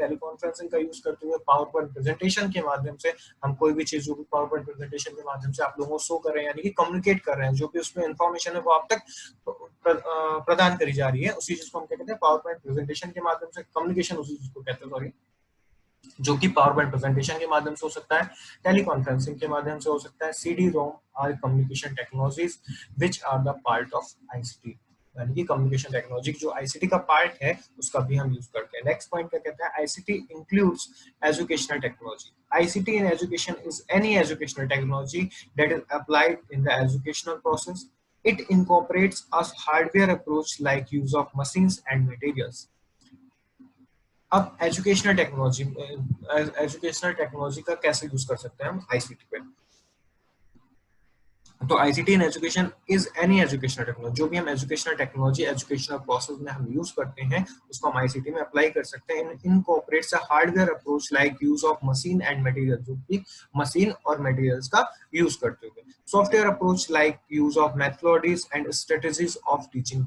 का यूज करते हुए पावर पॉइंट प्रेजेंटेशन के माध्यम से हम कोई भी चीज जो भी पावर पॉइंट प्रेजेंटेशन के माध्यम से आप लोगों को शो कर रहे हैं, यानी कि कम्युनिकेट कर रहे हैं, जो भी उसमें इंफॉर्मेशन है वो आप तक प्रदान करी जा रही है, उसी चीज को हम क्या कहते हैं, पावर पॉइंट प्रेजेंटेशन के माध्यम से कम्युनिकेशन, उसी चीज को कहते हैं, सॉरी, जो कि पावर पॉइंट प्रेजेंटेशन के माध्यम से हो सकता है, टेलीकॉन्फ्रेंसिंग के माध्यम से हो सकता है। CD ROM are communication technologies which are the part of ICT, यानी कि कम्युनिकेशन टेक्नोलॉजी जो आईसीटी का पार्ट है उसका भी हम यूज करते हैं। नेक्स्ट पॉइंट क्या कहता है, ICT includes educational technology. ICT in education is any educational technology that is applied in the educational process. It incorporates a hardware approach like use of machines and materials। अब educational technology का कैसे use कर सकते हैं हम ICT पे। तो ICT in education is any educational technology, जो भी हम एजुकेशनल टेक्नोलॉजी एजुकेशनल प्रोसेस में हम यूज करते हैं उसको हम आईसीटी में अप्लाई कर सकते हैं। Incorporates a hardware approach like use of machine and material, जो कि मशीन और मटेरियल्स का यूज करते हुए। Software approach like use of methodologies and strategies of teaching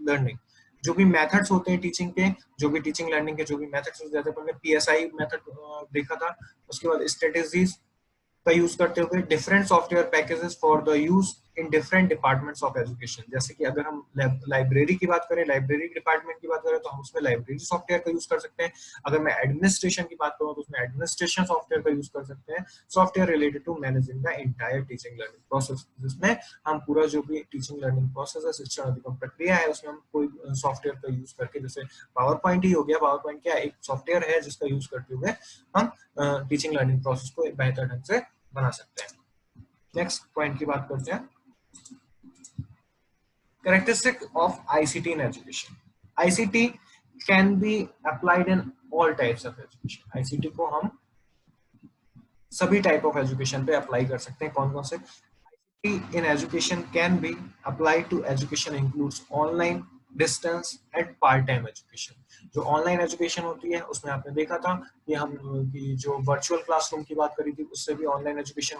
learning, जो भी मेथड्स होते हैं टीचिंग के, जो भी टीचिंग लर्निंग के जो भी मेथड्स होते हैं, जैसे हमने पीएसआई मेथड देखा था, उसके बाद स्ट्रेटजीज का यूज करते हुए different software packages for the use in different departments of education. जैसे कि अगर हम लाइब्रेरी की बात करें, लाइब्रेरी डिपार्टमेंट की बात करें, तो हम उसमें लाइब्रेरी सॉफ्टवेयर का यूज कर सकते हैं। अगर मैं एडमिनिस्ट्रेशन की बात करूँ तो उसमें एडमिनिस्ट्रेशन सॉफ्टवेयर का यूज कर सकते हैं। Software related to managing the entire teaching learning process, जिसमें हम पूरा जो भी टीचिंग लर्निंग प्रोसेस है, शिक्षण अधिगम प्रक्रिया है, उसमें हम कोई सॉफ्टवेयर का यूज करके, जैसे पावर पॉइंट ही हो गया, पावर पॉइंट क्या एक सॉफ्टवेयर है जिसका यूज करते हुए हम टीचिंग लर्निंग प्रोसेस को बेहतर ढंग से बना सकते हैं। नेक्स्ट पॉइंट की बात करते हैं, characteristic of ICT in education. ICT can be applied in all types of education. ICT को हम सभी टाइप ऑफ एजुकेशन पे अप्लाई कर सकते हैं। कौन कौन से, ICT in education can be applied to education includes online, distance and part time education. जो ऑनलाइन एजुकेशन होती है उसमें आपने देखा था कि हम कि जो वर्चुअल क्लासरूम की बात करी थी उससे भी ऑनलाइन एजुकेशन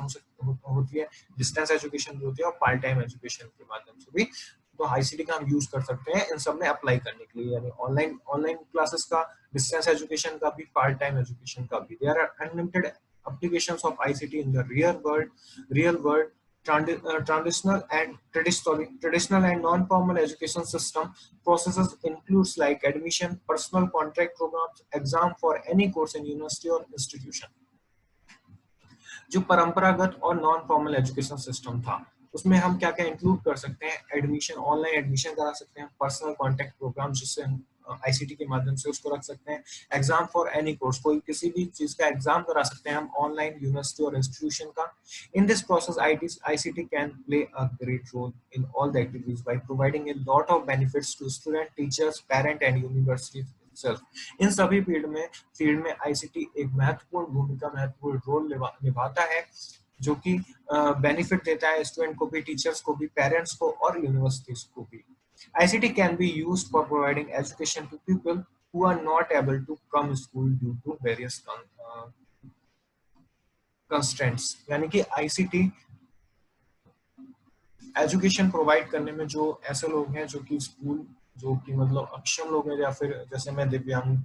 होती है। डिस्टेंस एजुकेशन भी होती है और पार्ट टाइम एजुकेशन के माध्यम से भी तो आईसीटी का हम यूज कर सकते हैं इन सब में अप्लाई करने के लिए, यानी ऑनलाइन ऑनलाइन क्लासेस का, डिस्टेंस एजुकेशन का भी, पार्ट टाइम एजुकेशन का भी। There are unlimited applications of ICT in the real world traditional and non-formal education system processes includes like admission, personal contract programs, exam for any course in university or institution। जो परंपरागत और non formal education system था उसमें हम क्या क्या include कर सकते हैं, एडमिशन, ऑनलाइन एडमिशन करा सकते हैं, पर्सनल कांटेक्ट प्रोग्राम जिससे हम आईसीटी के माध्यम से उसको रख सकते हैं, एग्जाम फॉर एनी कोर्स, कोई किसी भी चीज का एग्जाम करा सकते हैं हम ऑनलाइन यूनिवर्सिटी और इंस्टीट्यूशन का। In this process ICT can play a great role in all the activities by providing a lot of benefits to student, teachers, parent and university itself। इन सभी फील्ड में ICT एक महत्वपूर्ण role निभाता है, जो कि बेनिफिट देता है स्टूडेंट को भी, टीचर्स को भी, पेरेंट्स को और यूनिवर्सिटीज को भी। ICT can be used for providing education to people who are not able to come school due to various constraints। यानी कि आईसीटी एजुकेशन प्रोवाइड करने में जो ऐसे लोग हैं जो कि स्कूल, जो कि मतलब अक्षम लोग हैं, या फिर जैसे मैं दिव्यांग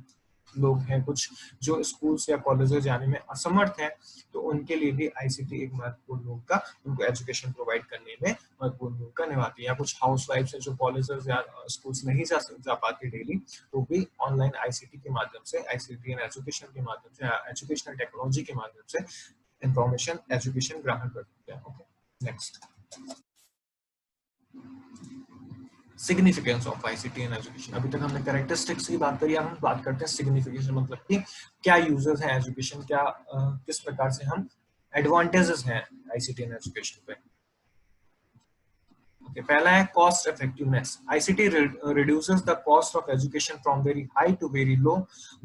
लोग हैं, कुछ जो स्कूल्स या कॉलेजेस जाने में असमर्थ हैं, तो उनके लिए भी आईसीटी एक महत्वपूर्ण भूमिका, उनको एजुकेशन प्रोवाइड करने में महत्वपूर्ण भूमिका निभाती है। या कुछ हाउस वाइफ्स हैं जो कॉलेजेस या स्कूल्स नहीं जा पाती डेली, तो भी ऑनलाइन आईसीटी के माध्यम से, आईसीटी एंड एजुकेशन के माध्यम से, एजुकेशनल टेक्नोलॉजी के माध्यम से इंफॉर्मेशन एजुकेशन ग्रहण कर सकते हैं। Okay, next, significance of ICT in education. अभी तक हमने कैरेक्टरिस्टिक्स की बात करी, अब हम बात करते हैं सिग्निफिकेशन, मतलब कि क्या यूजर्स हैं एजुकेशन, क्या किस प्रकार से हम एडवांटेजेस हैं आईसीटी इन एजुकेशन पे। Okay, पहला है cost effectiveness. ICT reduces the cost of education from very high to very low.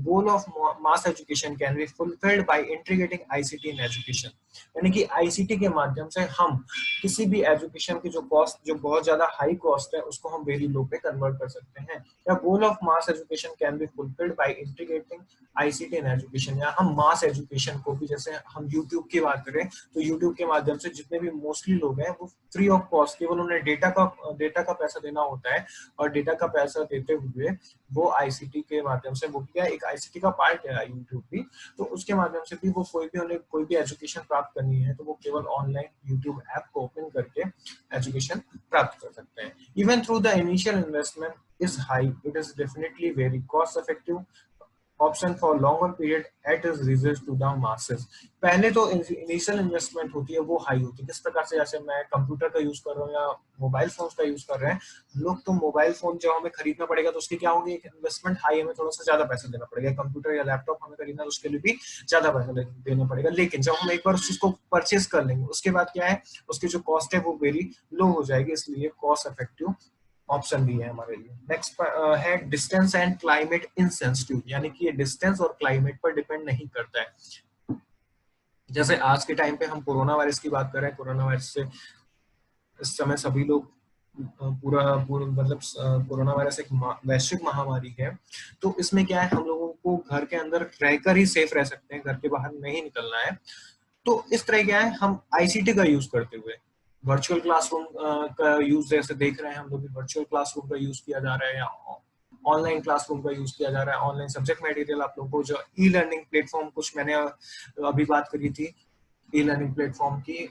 Goal of mass education can be fulfilled by integrating ICT in education. यानी कि ICT के माध्यम से हम किसी भी एजुकेशन की जो कॉस्ट, जो बहुत ज्यादा हाई कॉस्ट है, उसको हम वेरी लो पे कन्वर्ट कर सकते हैं। या goal of mass education can be fulfilled by integrating ICT in education. या हम मास एजुकेशन को भी, जैसे हम यूट्यूब की बात करें तो यूट्यूब के माध्यम से जितने भी मोस्टली लोग हैं वो फ्री ऑफ कॉस्ट, केवल उन्हें डेटा का पैसा देना होता है, और डेटा का पैसा देते हुए वो आईसीटी के माध्यम से, वो क्या एक आईसीटी का पार्ट है यूट्यूब भी, तो उसके माध्यम से भी वो उन्हें कोई भी एजुकेशन प्राप्त करनी है तो वो केवल ऑनलाइन यूट्यूब ऐप को ओपन करके एजुकेशन प्राप्त कर सकते हैं। Even through the initial investment is high, it is definitely very cost effective option for longer period at is research to the masses। पहले तो इनिशियल इन्वेस्टमेंट होती है वो हाई होती है। किस प्रकार से, जैसे मैं कंप्यूटर का यूज कर रहा हूँ या मोबाइल फोन का यूज कर रहे हैं लोग, तो मोबाइल फोन जब हमें खरीदना पड़ेगा तो उसकी क्या होगी, एक इन्वेस्टमेंट हाई, हमें थोड़ा सा ज्यादा पैसा देना पड़ेगा। कंप्यूटर या लैपटॉप हमें खरीदना तो उसके लिए भी ज्यादा पैसा देना पड़ेगा। लेकिन जब हम एक बार उस चीज को परचेज कर लेंगे उसके बाद क्या है, उसकी जो कॉस्ट है वो वेरी लो हो जाएगी, इसलिए कॉस्ट इफेक्टिव ऑप्शन भी है हमारे लिए। नेक्स्ट है डिस्टेंस एंड क्लाइमेट इनसेंसिटिव, यानी कि ये डिस्टेंस और क्लाइमेट पर डिपेंड नहीं करता है। जैसे आज के टाइम पे हम कोरोना वायरस की बात कर रहे हैं, कोरोना वायरस से इस समय सभी लोग पूरा मतलब कोरोना वायरस एक वैश्विक महामारी है, तो इसमें क्या है, हम लोगों को घर के अंदर रहकर ही सेफ रह सकते हैं, घर के बाहर नहीं निकलना है। तो इस तरह क्या है, हम आईसीटी का यूज करते हुए वर्चुअल क्लासरूम का यूज, जैसे देख रहे हैं हम लोग वर्चुअल क्लासरूम का यूज किया जा रहा है, या ऑनलाइन क्लासरूम का यूज किया जा रहा है, ऑनलाइन सब्जेक्ट मटेरियल आप लोगों को जो ई लर्निंग प्लेटफॉर्म, कुछ मैंने अभी बात करी थी ई लर्निंग प्लेटफॉर्म की,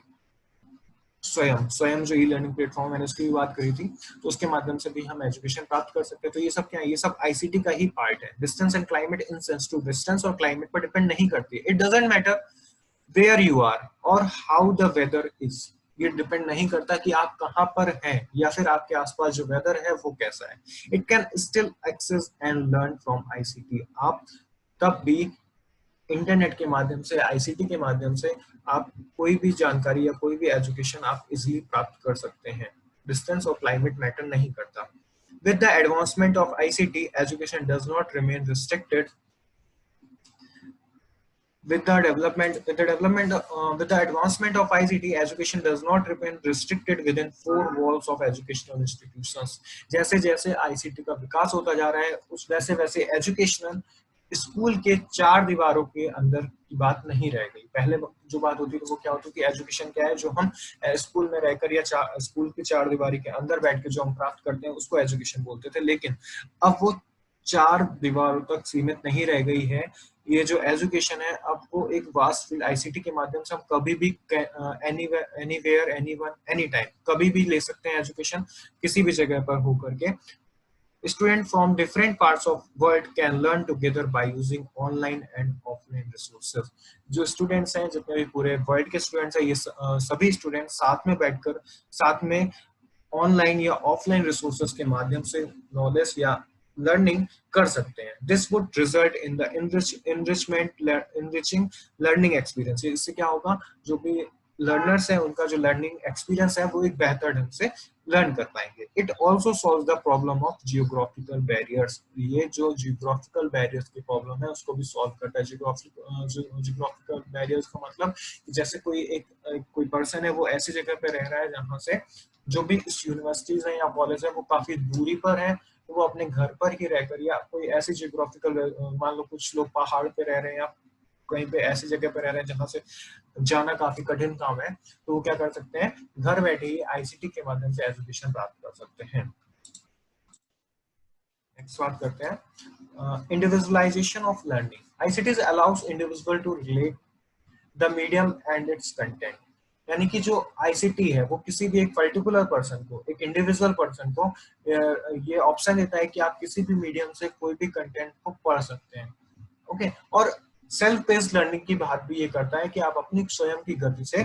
स्वयं जो ई लर्निंग प्लेटफॉर्म मैंने उसकी भी बात करी थी, तो उसके माध्यम से भी हम एजुकेशन प्राप्त कर सकते हैं। तो ये सब क्या है, ये सब आईसीटी का ही पार्ट है। Distance and climate insensitive, distance और क्लाइमेट पर डिपेंड नहीं करती, it doesn't matter where you are और हाउ द वेदर इज। ये डिपेंड नहीं करता कि आप कहां पर हैं या फिर आपके आसपास जो वेदर है वो कैसा है। It can still access and learn from ICT. आप तब भी इंटरनेट के माध्यम से, आईसीटी के माध्यम से आप कोई भी जानकारी या कोई भी एजुकेशन आप इजीली प्राप्त कर सकते हैं। डिस्टेंस और क्लाइमेट मैटर नहीं करता। With the advancement of ICT, education does not remain restricted. With the advancement of ICT, education does not remain restricted within four walls of educational institutions. जैसे जैसे आईसीटी का विकास होता जा रहा है, उस वैसे वैसे एजुकेशनल स्कूल के चार दीवारों के अंदर की बात नहीं रह गई। पहले जो बात होती थी वो क्या होती थी, एजुकेशन क्या है, जो हम स्कूल में रहकर या स्कूल की चार दीवारी के अंदर बैठ के जो हम प्राप्त करते हैं उसको एजुकेशन बोलते थे। लेकिन अब वो चार दीवारों तक सीमित नहीं रह गई है। ये जो एजुकेशन है अब वो एक वास्ट फील्ड, आईसीटी के माध्यम से हम कभी भी एनीवेयर एनीवन एनी टाइम कभी भी ले सकते हैं एजुकेशन, किसी भी जगह पर होकर के। Students from different parts of world can learn together by using online and offline resources। जो स्टूडेंट्स हैं, जितने भी पूरे वर्ल्ड के स्टूडेंट्स हैं, ये सभी स्टूडेंट्स साथ में बैठकर, साथ में ऑनलाइन या ऑफलाइन रिसोर्सेज के माध्यम से नॉलेज या लर्निंग कर सकते हैं। This would result in the enriching learning experience. इससे क्या होगा, जो भी लर्नर्स हैं उनका जो लर्निंग एक्सपीरियंस है वो एक बेहतर ढंग से लर्न कर पाएंगे। It also solve the problem of geographical barriers. ये जो जियोग्राफिकल बैरियर्स की प्रॉब्लम है उसको भी सॉल्व करता है। जियोग्राफिकल बैरियर्स का मतलब जैसे कोई पर्सन है वो ऐसी जगह पे रह रहा है जहाँ से जो भी यूनिवर्सिटीज हैं या कॉलेज है वो काफी दूरी पर है, तो वो अपने घर पर ही रहकर, या कोई ऐसी जियोग्राफिकल, मान लो कुछ लोग पहाड़ पे रह रहे हैं या कहीं पे ऐसी जगह पे रह रहे हैं जहाँ से जाना काफी कठिन काम है, तो वो क्या कर सकते हैं, घर बैठे ही आईसीटी के माध्यम से एजुकेशन प्राप्त कर सकते हैं। नेक्स्ट बात करते हैं individualization of learning. ICTs allows individual to relate the medium and its content. यानी कि जो आईसीटी है वो किसी भी एक पर्टिकुलर पर्सन को, एक इंडिविजुअल पर्सन को ये ऑप्शन देता है कि आप किसी भी मीडियम से कोई भी कंटेंट को पढ़ सकते हैं। ओके, और सेल्फ बेस्ड लर्निंग की बात भी ये करता है कि आप अपनी स्वयं की गति से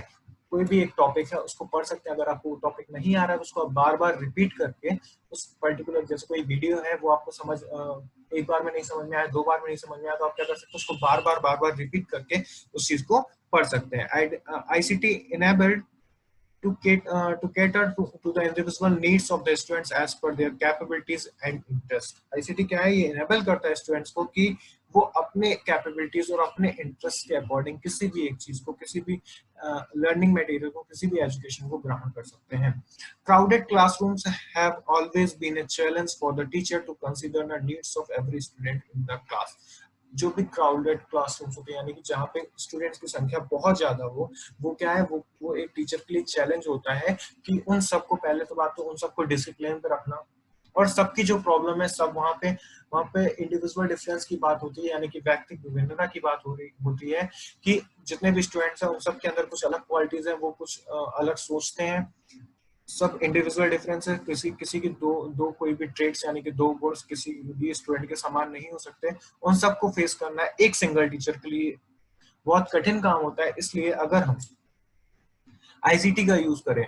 कोई भी एक टॉपिक है उसको पढ़ सकते हैं। अगर आपको टॉपिक नहीं आ रहा है तो उसको आप बार बार रिपीट करके उस पर्टिकुलर, जैसे कोई वीडियो है वो आपको समझ एक बार में नहीं समझ में आया, दो बार में नहीं समझ में आया, तो आप क्या कर सकते हैं, उसको बार बार रिपीट करके उस चीज को पढ़ सकते हैं। ICT enabled to cater to the individual needs of the students as per their capabilities and interest. ICT क्या है, ये enable करता है स्टूडेंट्स को कि वो अपने कैपेबिलिटीज और अपने इंटरेस्ट के अकॉर्डिंग किसी भी एक चीज को, किसी भी लर्निंग मटेरियल को, किसी भी एजुकेशन को ग्रहण कर सकते हैं। Crowded classrooms have always been a challenge for the teacher to consider the needs of every student in the class. जो भी क्राउडेड क्लासरूम्स होते हैं, यानी कि जहाँ पे स्टूडेंट्स की संख्या बहुत ज्यादा हो, वो क्या है, वो एक टीचर के लिए चैलेंज होता है कि उन सबको, पहले तो बात तो उन सबको डिसिप्लिन पे रखना, और सबकी जो प्रॉब्लम है सब वहाँ पे इंडिविजुअल डिफरेंस की बात होती है, यानी कि व्यक्तिगत विभिन्नता की बात होती है कि जितने भी स्टूडेंट्स हैं उन सब के अंदर कुछ अलग क्वालिटीज हैं, वो कुछ अलग सोचते हैं, सब इंडिविजुअल डिफरेंस है, किसी की दो कोई भी ट्रेड्स यानी कि दो गुण किसी भी स्टूडेंट के समान नहीं हो सकते, उन सबको फेस करना है एक सिंगल टीचर के लिए बहुत कठिन काम होता है। इसलिए अगर हम आईसीटी का यूज करें,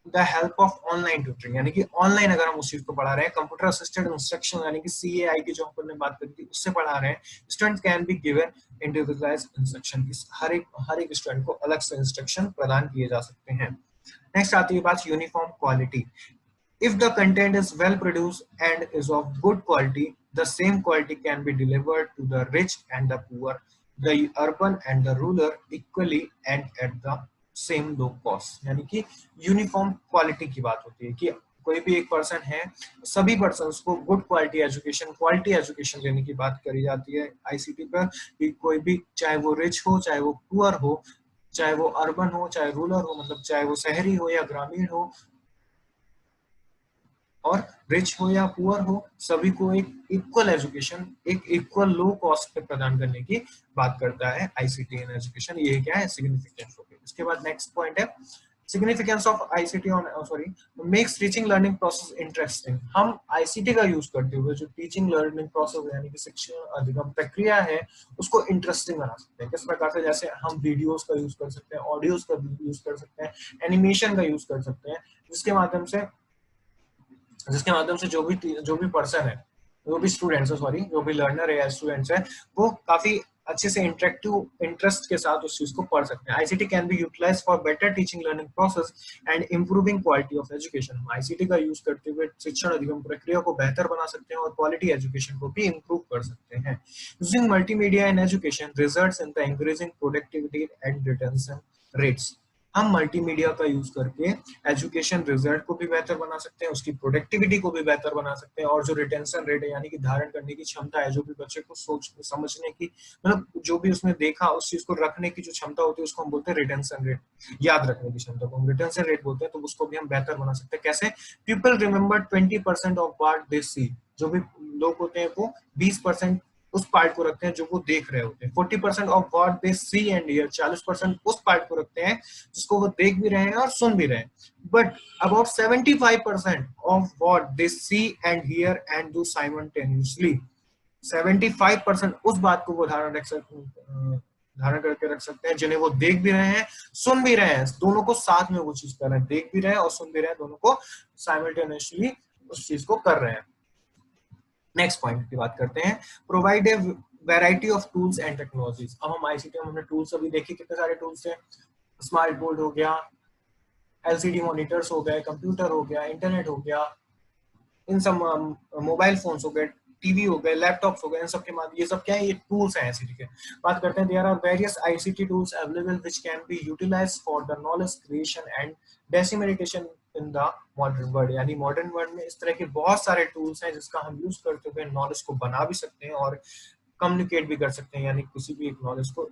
the help of online tutoring, यानी कि ऑनलाइन अगर हम उस चीज को पढ़ा रहे हैं, कंप्यूटर असिस्टेड इंस्ट्रक्शन यानी कि सीएआई की जो हमने बात करी थी उससे पढ़ा रहे हैं, student can be given individualised instruction, हर एक स्टूडेंट को अलग से इंस्ट्रक्शन प्रदान किए जा सकते हैं। नेक्स्ट आती है बात uniform quality. If the content is well produced and is of good quality, the same quality can be delivered to the rich and the poor, the urban and the rural equally and at the same low cost. यानी कि uniform quality की बात होती है कि कोई भी एक पर्सन है, सभी पर्सन को गुड क्वालिटी एजुकेशन देने की बात करी जाती है आईसीटी पर, कि कोई भी चाहे वो रिच हो, चाहे वो पुअर हो, चाहे वो अर्बन हो, चाहे रूरल हो, मतलब चाहे वो शहरी हो या ग्रामीण हो, और रिच हो या पुअर हो, सभी को एक इक्वल एजुकेशन, एक इक्वल लो कॉस्ट पे प्रदान करने की बात करता है आईसीटी इन एजुकेशन। ये क्या है, सिग्निफिकेंस। ओके, इसके बाद नेक्स्ट पॉइंट है significance of ICT on makes teaching learning process interesting. हम आईसीटी का यूज करते हुए जो टीचिंग लर्निंग प्रोसेस यानी कि शिक्षण अधिगम प्रक्रिया है उसको इंटरेस्टिंग बना सकते हैं। किस प्रकार से, जैसे हम वीडियोस का यूज कर सकते हैं, ऑडियोज का यूज कर सकते हैं, एनिमेशन का यूज कर सकते हैं, जिसके माध्यम से जो भी पर्सन है, जो भी स्टूडेंट्स है, सॉरी, जो भी लर्नर है या स्टूडेंट्स है, वो काफी अच्छे से इंटरेक्टिव इंटरेस्ट के साथ उस चीज को पढ़ सकते हैं। ICT can be utilised for better teaching learning process and improving quality of education. हम आईसीटी का यूज करते हुए शिक्षण अधिगम प्रक्रिया को बेहतर बना सकते हैं और क्वालिटी एजुकेशन को भी इंप्रूव कर सकते हैं। Using multimedia in education results in the increasing productivity and retention rates. हम मल्टीमीडिया का यूज करके एजुकेशन रिजल्ट को भी बेहतर बना सकते हैं, उसकी प्रोडक्टिविटी को भी बेहतर बना सकते हैं, और जो रिटेंशन रेट है यानी कि धारण करने की क्षमता है, जो भी बच्चे को सोच समझने की, मतलब जो भी उसने देखा उस चीज को रखने की जो क्षमता होती है उसको हम बोलते हैं रिटेंशन रेट, याद रखने की क्षमता को हम रिटेंशन रेट बोलते हैं। तो उसको भी हम बेहतर बना सकते हैं। कैसे? People remember 20% of what they see. जो भी लोग होते हैं वो 20% उस पार्ट को रखते हैं जो वो देख रहे होते हैं। 40% of what they see and hear, 40% उस पार्ट को रखते हैं जिसको वो देख भी रहे हैं और सुन भी रहे हैं। But about 75% of what they see and hear and do simultaneously, 75% उस बात को वो धारण करके रख सकते हैं जिन्हें वो देख भी रहे हैं, सुन भी रहे हैं, दोनों को साथ में वो चीज कर रहे हैं, देख भी रहे हैं और सुन भी रहे हैं, दोनों को साइमल्टेनियसली उस चीज को कर रहे हैं। नेक्स्ट पॉइंट की बात करते हैं, provide a variety of tools and technologies. अब हम आईसीटी में हमने टूल्स अभी देखे, कितने सारे टूल्स हैं, स्मार्ट बोर्ड हो गया, एलसीडी मॉनिटर्स हो गए, कंप्यूटर हो गया, इंटरनेट हो गया, इन सब मोबाइल फोन्स हो गए, टीवी हो गए, लैपटॉप्स हो गए, इन सब के बाद ये सब क्या है, ये टूल्स हैं आईसीटी के। बात करते हैं, there are various ICT tools available which can be utilised for the knowledge creation and dissemination in the modern world. यानी मॉडर्न वर्ल्ड में इस तरह के बहुत सारे टूल्स हैं जिसका हम यूज करते हुए नॉलेज को बना भी सकते हैं और कम्युनिकेट भी कर सकते हैं, यानी किसी भी एक नॉलेज को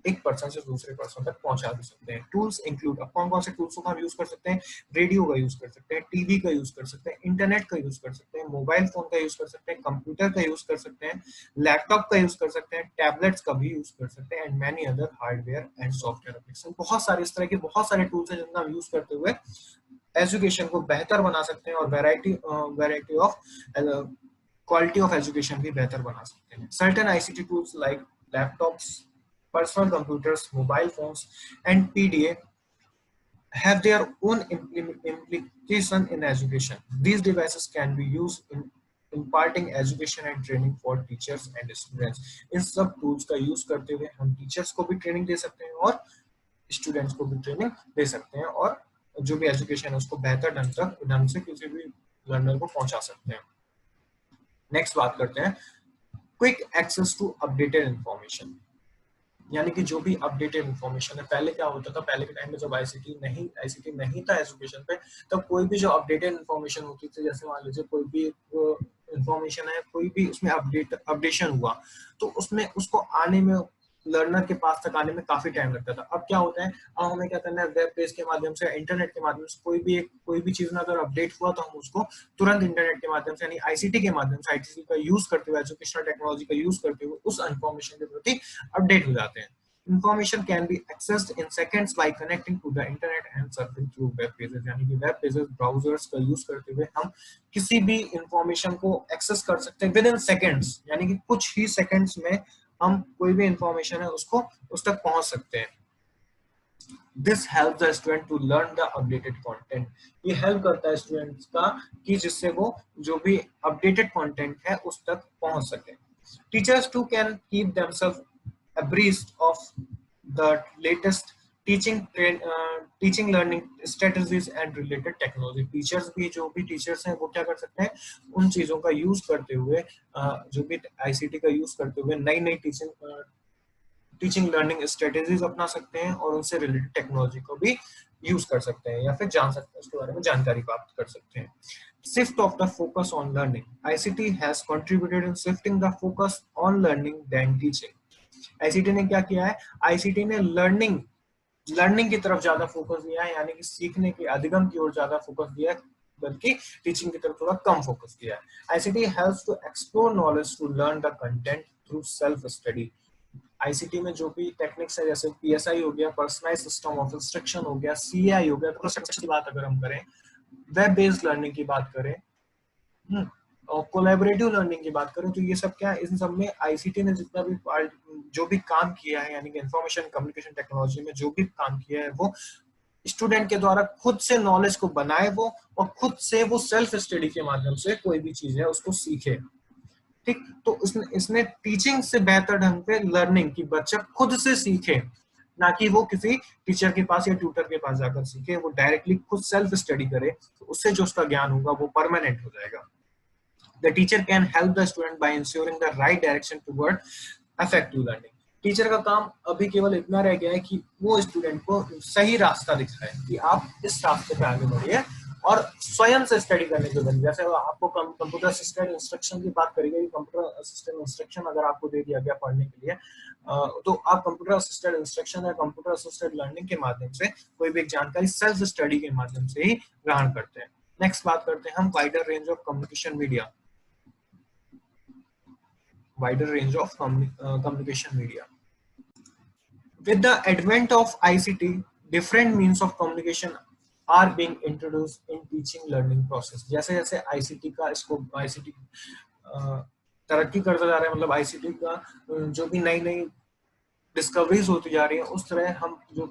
एक पर्सन से दूसरे पर्सन तक पहुंचा भी सकते हैं। टूल्स इंक्लूड, अब कौन कौन से टूल्स को हम यूज कर सकते हैं? रेडियो का यूज कर सकते हैं, टीवी का यूज कर सकते हैं, इंटरनेट का यूज कर सकते हैं, मोबाइल फोन का यूज कर सकते हैं, कंप्यूटर का यूज कर सकते हैं, लैपटॉप का यूज कर सकते हैं, टैबलेट्स का भी यूज कर सकते हैं, and many other hardware and software application. बहुत सारे इस तरह के बहुत सारे टूल्स हैं जिनका हम यूज करते हुए एजुकेशन को बेहतर बना सकते हैं और variety of quality of education भी बेहतर बना सकते हैं। Certain ICT tools like laptops, personal computers, mobile phones, and PDA have their own implication in education. These devices can be used in imparting education and training for teachers and students. इन सब tools का use करते हुए हम teachers को भी training दे सकते हैं और students को भी training दे सकते हैं और जो भी education है उसको बेहतर ढंग से किसी भी learner को पहुंचा सकते हैं। Next बात करते हैं quick access to updated information, यानी कि जो भी अपडेटेड इन्फॉर्मेशन है। पहले क्या होता था, पहले के टाइम में जब आईसीटी नहीं था एजुकेशन पे, तब कोई भी जो अपडेटेड इन्फॉर्मेशन होती थी, जैसे मान लीजिए कोई भी इन्फॉर्मेशन है, कोई भी उसमें अपडेशन हुआ तो उसमें उसको आने में, लर्नर के पास तक आने में काफी टाइम लगता था। अब क्या होता है, अब हमें क्या करना है, वेब पेज के माध्यम से, इंटरनेट के माध्यम से कोई भी चीज में अगर अपडेट हुआ तो हम उसको तुरंत इंटरनेट के माध्यम से यानी आईसीटी के माध्यम से, आईसीटी का यूज करते हुए, एजुकेशनल टेक्नोलॉजी का यूज करते हुए उस इन्फॉर्मेशन के प्रति अपडेट हो जाते हैं। Information can be accessed in seconds by connecting to the internet and surfing through web pages, यानी कि वेब पेजेस, ब्राउजर्स का यूज करते हुए हम किसी भी इंफॉर्मेशन को एक्सेस कर सकते हैं विद इन सेकेंड्स, यानी कि कुछ ही सेकेंड्स में हम कोई भी इंफॉर्मेशन है उसको उस तक पहुंच सकते हैं। This helps the student to learn the updated content. ये हेल्प करता है स्टूडेंट्स का कि जिससे वो जो भी अपडेटेड कंटेंट है उस तक पहुंच सके। Teachers too can keep themselves abreast of the latest teaching learning strategies and related technology. Teachers भी, जो भी टीचर्स हैं वो क्या कर सकते हैं, उन चीजों का यूज करते हुए, जो भी आईसीटी का यूज करते हुए नई नई टीचिंग लर्निंग स्ट्रेटेजीज अपना सकते हैं और उनसे रिलेटेड टेक्नोलॉजी को भी यूज कर सकते हैं या फिर जान सकते हैं, उसके बारे में जानकारी प्राप्त कर सकते हैं। Shift of the focus on learning. ICT has contributed in shifting the focus on learning than teaching. ICT ने क्या किया है, आईसीटी ने लर्निंग की तरफ ज्यादा फोकस दिया है, यानी कि सीखने के अधिगम की ओर ज्यादा फोकस दिया है, बल्कि टीचिंग की तरफ थोड़ा कम फोकस दिया है। ICT helps to explore knowledge to learn the content through self study. ICT में जो भी टेक्निक्स है, जैसे पीएसआई हो गया, पर्सनलाइज्ड सिस्टम ऑफ इंस्ट्रक्शन हो गया, सीआई हो गया, प्रोसेस की बात अगर हम करें, वेब बेस्ड लर्निंग की बात करें, और कोलैबोरेटिव लर्निंग की बात करें, तो ये सब क्या है, इन सब में आईसीटी ने जितना भी जो भी काम किया है, यानी कि इंफॉर्मेशन कम्युनिकेशन टेक्नोलॉजी में जो भी काम किया है, वो स्टूडेंट के द्वारा खुद से नॉलेज को बनाए वो, और खुद से वो सेल्फ स्टडी के माध्यम से कोई भी चीज है उसको सीखे। ठीक, तो इसने टीचिंग से बेहतर ढंग पे लर्निंग की, बच्चा खुद से सीखे, ना कि वो किसी टीचर के पास या ट्यूटर के पास जाकर सीखे, वो डायरेक्टली खुद सेल्फ स्टडी करे, तो उससे जो उसका ज्ञान होगा वो परमानेंट हो जाएगा। The teacher can help the student by ensuring the right direction toward effective learning. Teacher का काम अभी केवल इतना रह गया है कि वो स्टूडेंट को सही रास्ता दिखाए कि आप इस रास्ते पे आगे बढ़िए, और स्वयं से स्टडी करने के बाद, जैसे आपको कंप्यूटर असिस्टेंट इंस्ट्रक्शन की बात करेंगे, कंप्यूटर असिस्टेंट इंस्ट्रक्शन अगर आपको दे दिया गया पढ़ने के लिए, तो आप कंप्यूटर असिस्टेंट इंस्ट्रक्शन या कंप्यूटर असिस्टेंट लर्निंग के माध्यम से कोई भी जानकारी सेल्फ स्टडी के माध्यम से ही ग्रहण करते हैं। नेक्स्ट बात करते हैं हम wider range of communication media. Wider range of communication media. With the advent of ICT, different means of communication are being introduced in teaching learning process. जैसे जैसे ICT का स्कोप, ICT तरक्की करता जा रहा है, मतलब ICT का जो भी नई नई डिस्कवरीज होती जा रही है, उस तरह हम जो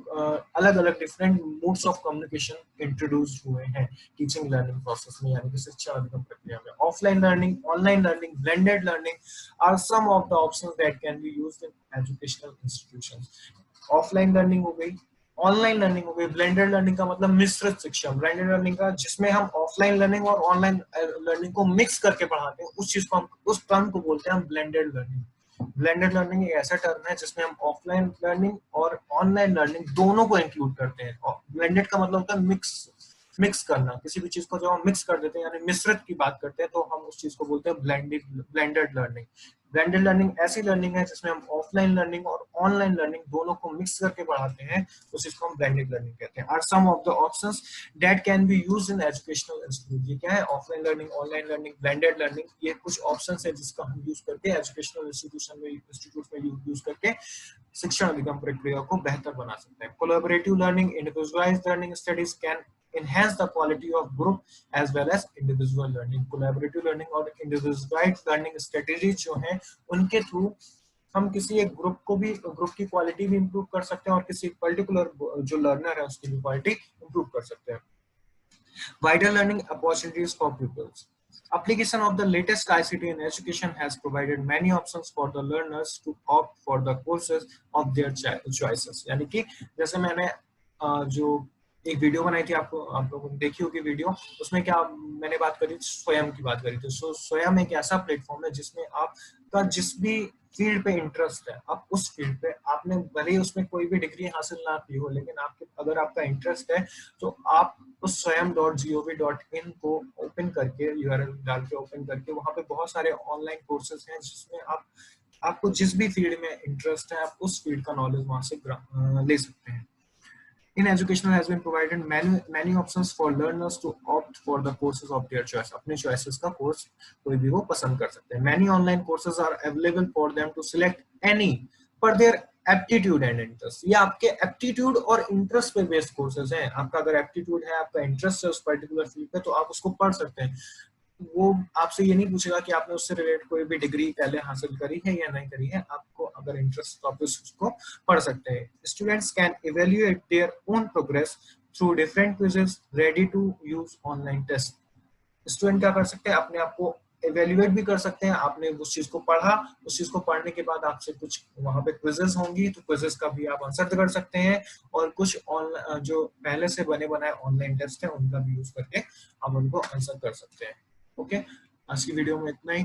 अलग अलग different modes of communication introduce हुए हैं टीचिंग लर्निंग प्रोसेस में, यानी कि शिक्षा अधिगम प्रक्रिया में। Offline learning, online learning, blended learning are some of the options that can be used in educational institutions. Offline learning हो गई, ऑनलाइन लर्निंग हो गई, ब्लेंडेड लर्निंग का मतलब मिश्रित शिक्षा, ब्लेंडेड लर्निंग का जिसमें हम ऑफलाइन लर्निंग और ऑनलाइन लर्निंग को मिक्स करके पढ़ाते हैं, उस चीज को हम, उस टर्म को बोलते हैं हम ब्लेंडेड लर्निंग। ब्लेंडेड लर्निंग एक ऐसा टर्म है जिसमें हम ऑफलाइन लर्निंग और ऑनलाइन लर्निंग दोनों को इंक्लूड करते हैं। ब्लेंडेड का मतलब होता है मिक्स, मिक्स करना, किसी भी चीज को जब हम मिक्स कर देते हैं यानी मिश्रित की बात करते हैं, तो हम उस चीज को बोलते हैं ब्लेंडेड लर्निंग। ब्लेंडेड लर्निंग ऐसी लर्निंग है जिसमें हम ऑफलाइन लर्निंग और ऑनलाइन लर्निंग दोनों को मिक्स करके पढ़ाते हैं, उस चीज को हम ब्लेंडेड लर्निंग कहते हैं। Are some of the options that can be used in educational institute. ये क्या है? Offline learning, online learning, blended learning, ये कुछ ऑप्शंस है जिसका हम यूज करके एजुकेशनल इंस्टीट्यूट में यूज करके शिक्षण अधिगम प्रक्रिया को बेहतर बना सकते हैं। Collaborative learning, individualised learning studies can enhance the quality of group as well as individual learning। collaborative learning और individualized learning strategies जो हैं उनके थ्रू हम किसी एक ग्रुप की क्वालिटी भी इंप्रूव कर सकते हैं और किसी पर्टिकुलर जो लर्नर है उसकी भी क्वालिटी इंप्रूव कर सकते हैं। Wider learning opportunities for pupils. Application of the latest ICT in education has provided many options for the learners to opt for the courses of their choices। यानी कि जैसे मैंने जो एक वीडियो बनाई थी, आपको आप लोगों ने देखी होगी वीडियो, उसमें क्या मैंने बात करी, स्वयं की बात करी थी। सो स्वयं एक ऐसा प्लेटफॉर्म है जिसमें आपका जिस भी फील्ड पे इंटरेस्ट है, आप उस फील्ड पे, आपने भले ही उसमें कोई भी डिग्री हासिल ना की हो, लेकिन आपके अगर आपका इंटरेस्ट है तो आप उस swayam.gov.in को ओपन करके, यूआरएल डाल के ओपन करके, वहां पे बहुत सारे ऑनलाइन कोर्सेज हैं जिसमें आपको जिस भी फील्ड में इंटरेस्ट है आप उस फील्ड का नॉलेज वहां से ले सकते हैं। In education has been provided many options for learners to opt for the courses of their choice। अपने choices का कोर्स कोई भी वो पसंद कर सकते हैं। Many online courses are available for them to select any per their aptitude and interest। ये आपके aptitude और interest पे based courses हैं। आपका अगर aptitude है, आपका interest है उस particular field पे, तो आप उसको पढ़ सकते हैं। वो आपसे ये नहीं पूछेगा कि आपने उससे रिलेटेड कोई भी डिग्री पहले हासिल करी है या नहीं करी है। आपको अगर इंटरेस्ट तो आप उसको पढ़ सकते हैं। Students can evaluate their own progress through different quizzes, ready to use online test. Student क्या कर सकते हैं? अपने आप को इवेल्युएट भी कर सकते हैं। आपने उस चीज को पढ़ा, उस चीज को पढ़ने के बाद आपसे कुछ वहां पे क्विजेस होंगी, तो क्विजेस का भी आप आंसर कर सकते हैं, और कुछ ऑनलाइन जो पहले से बने बनाए ऑनलाइन टेस्ट है उनका भी यूज करके आप उनको आंसर कर सकते हैं। ओके, आज की वीडियो में इतना ही।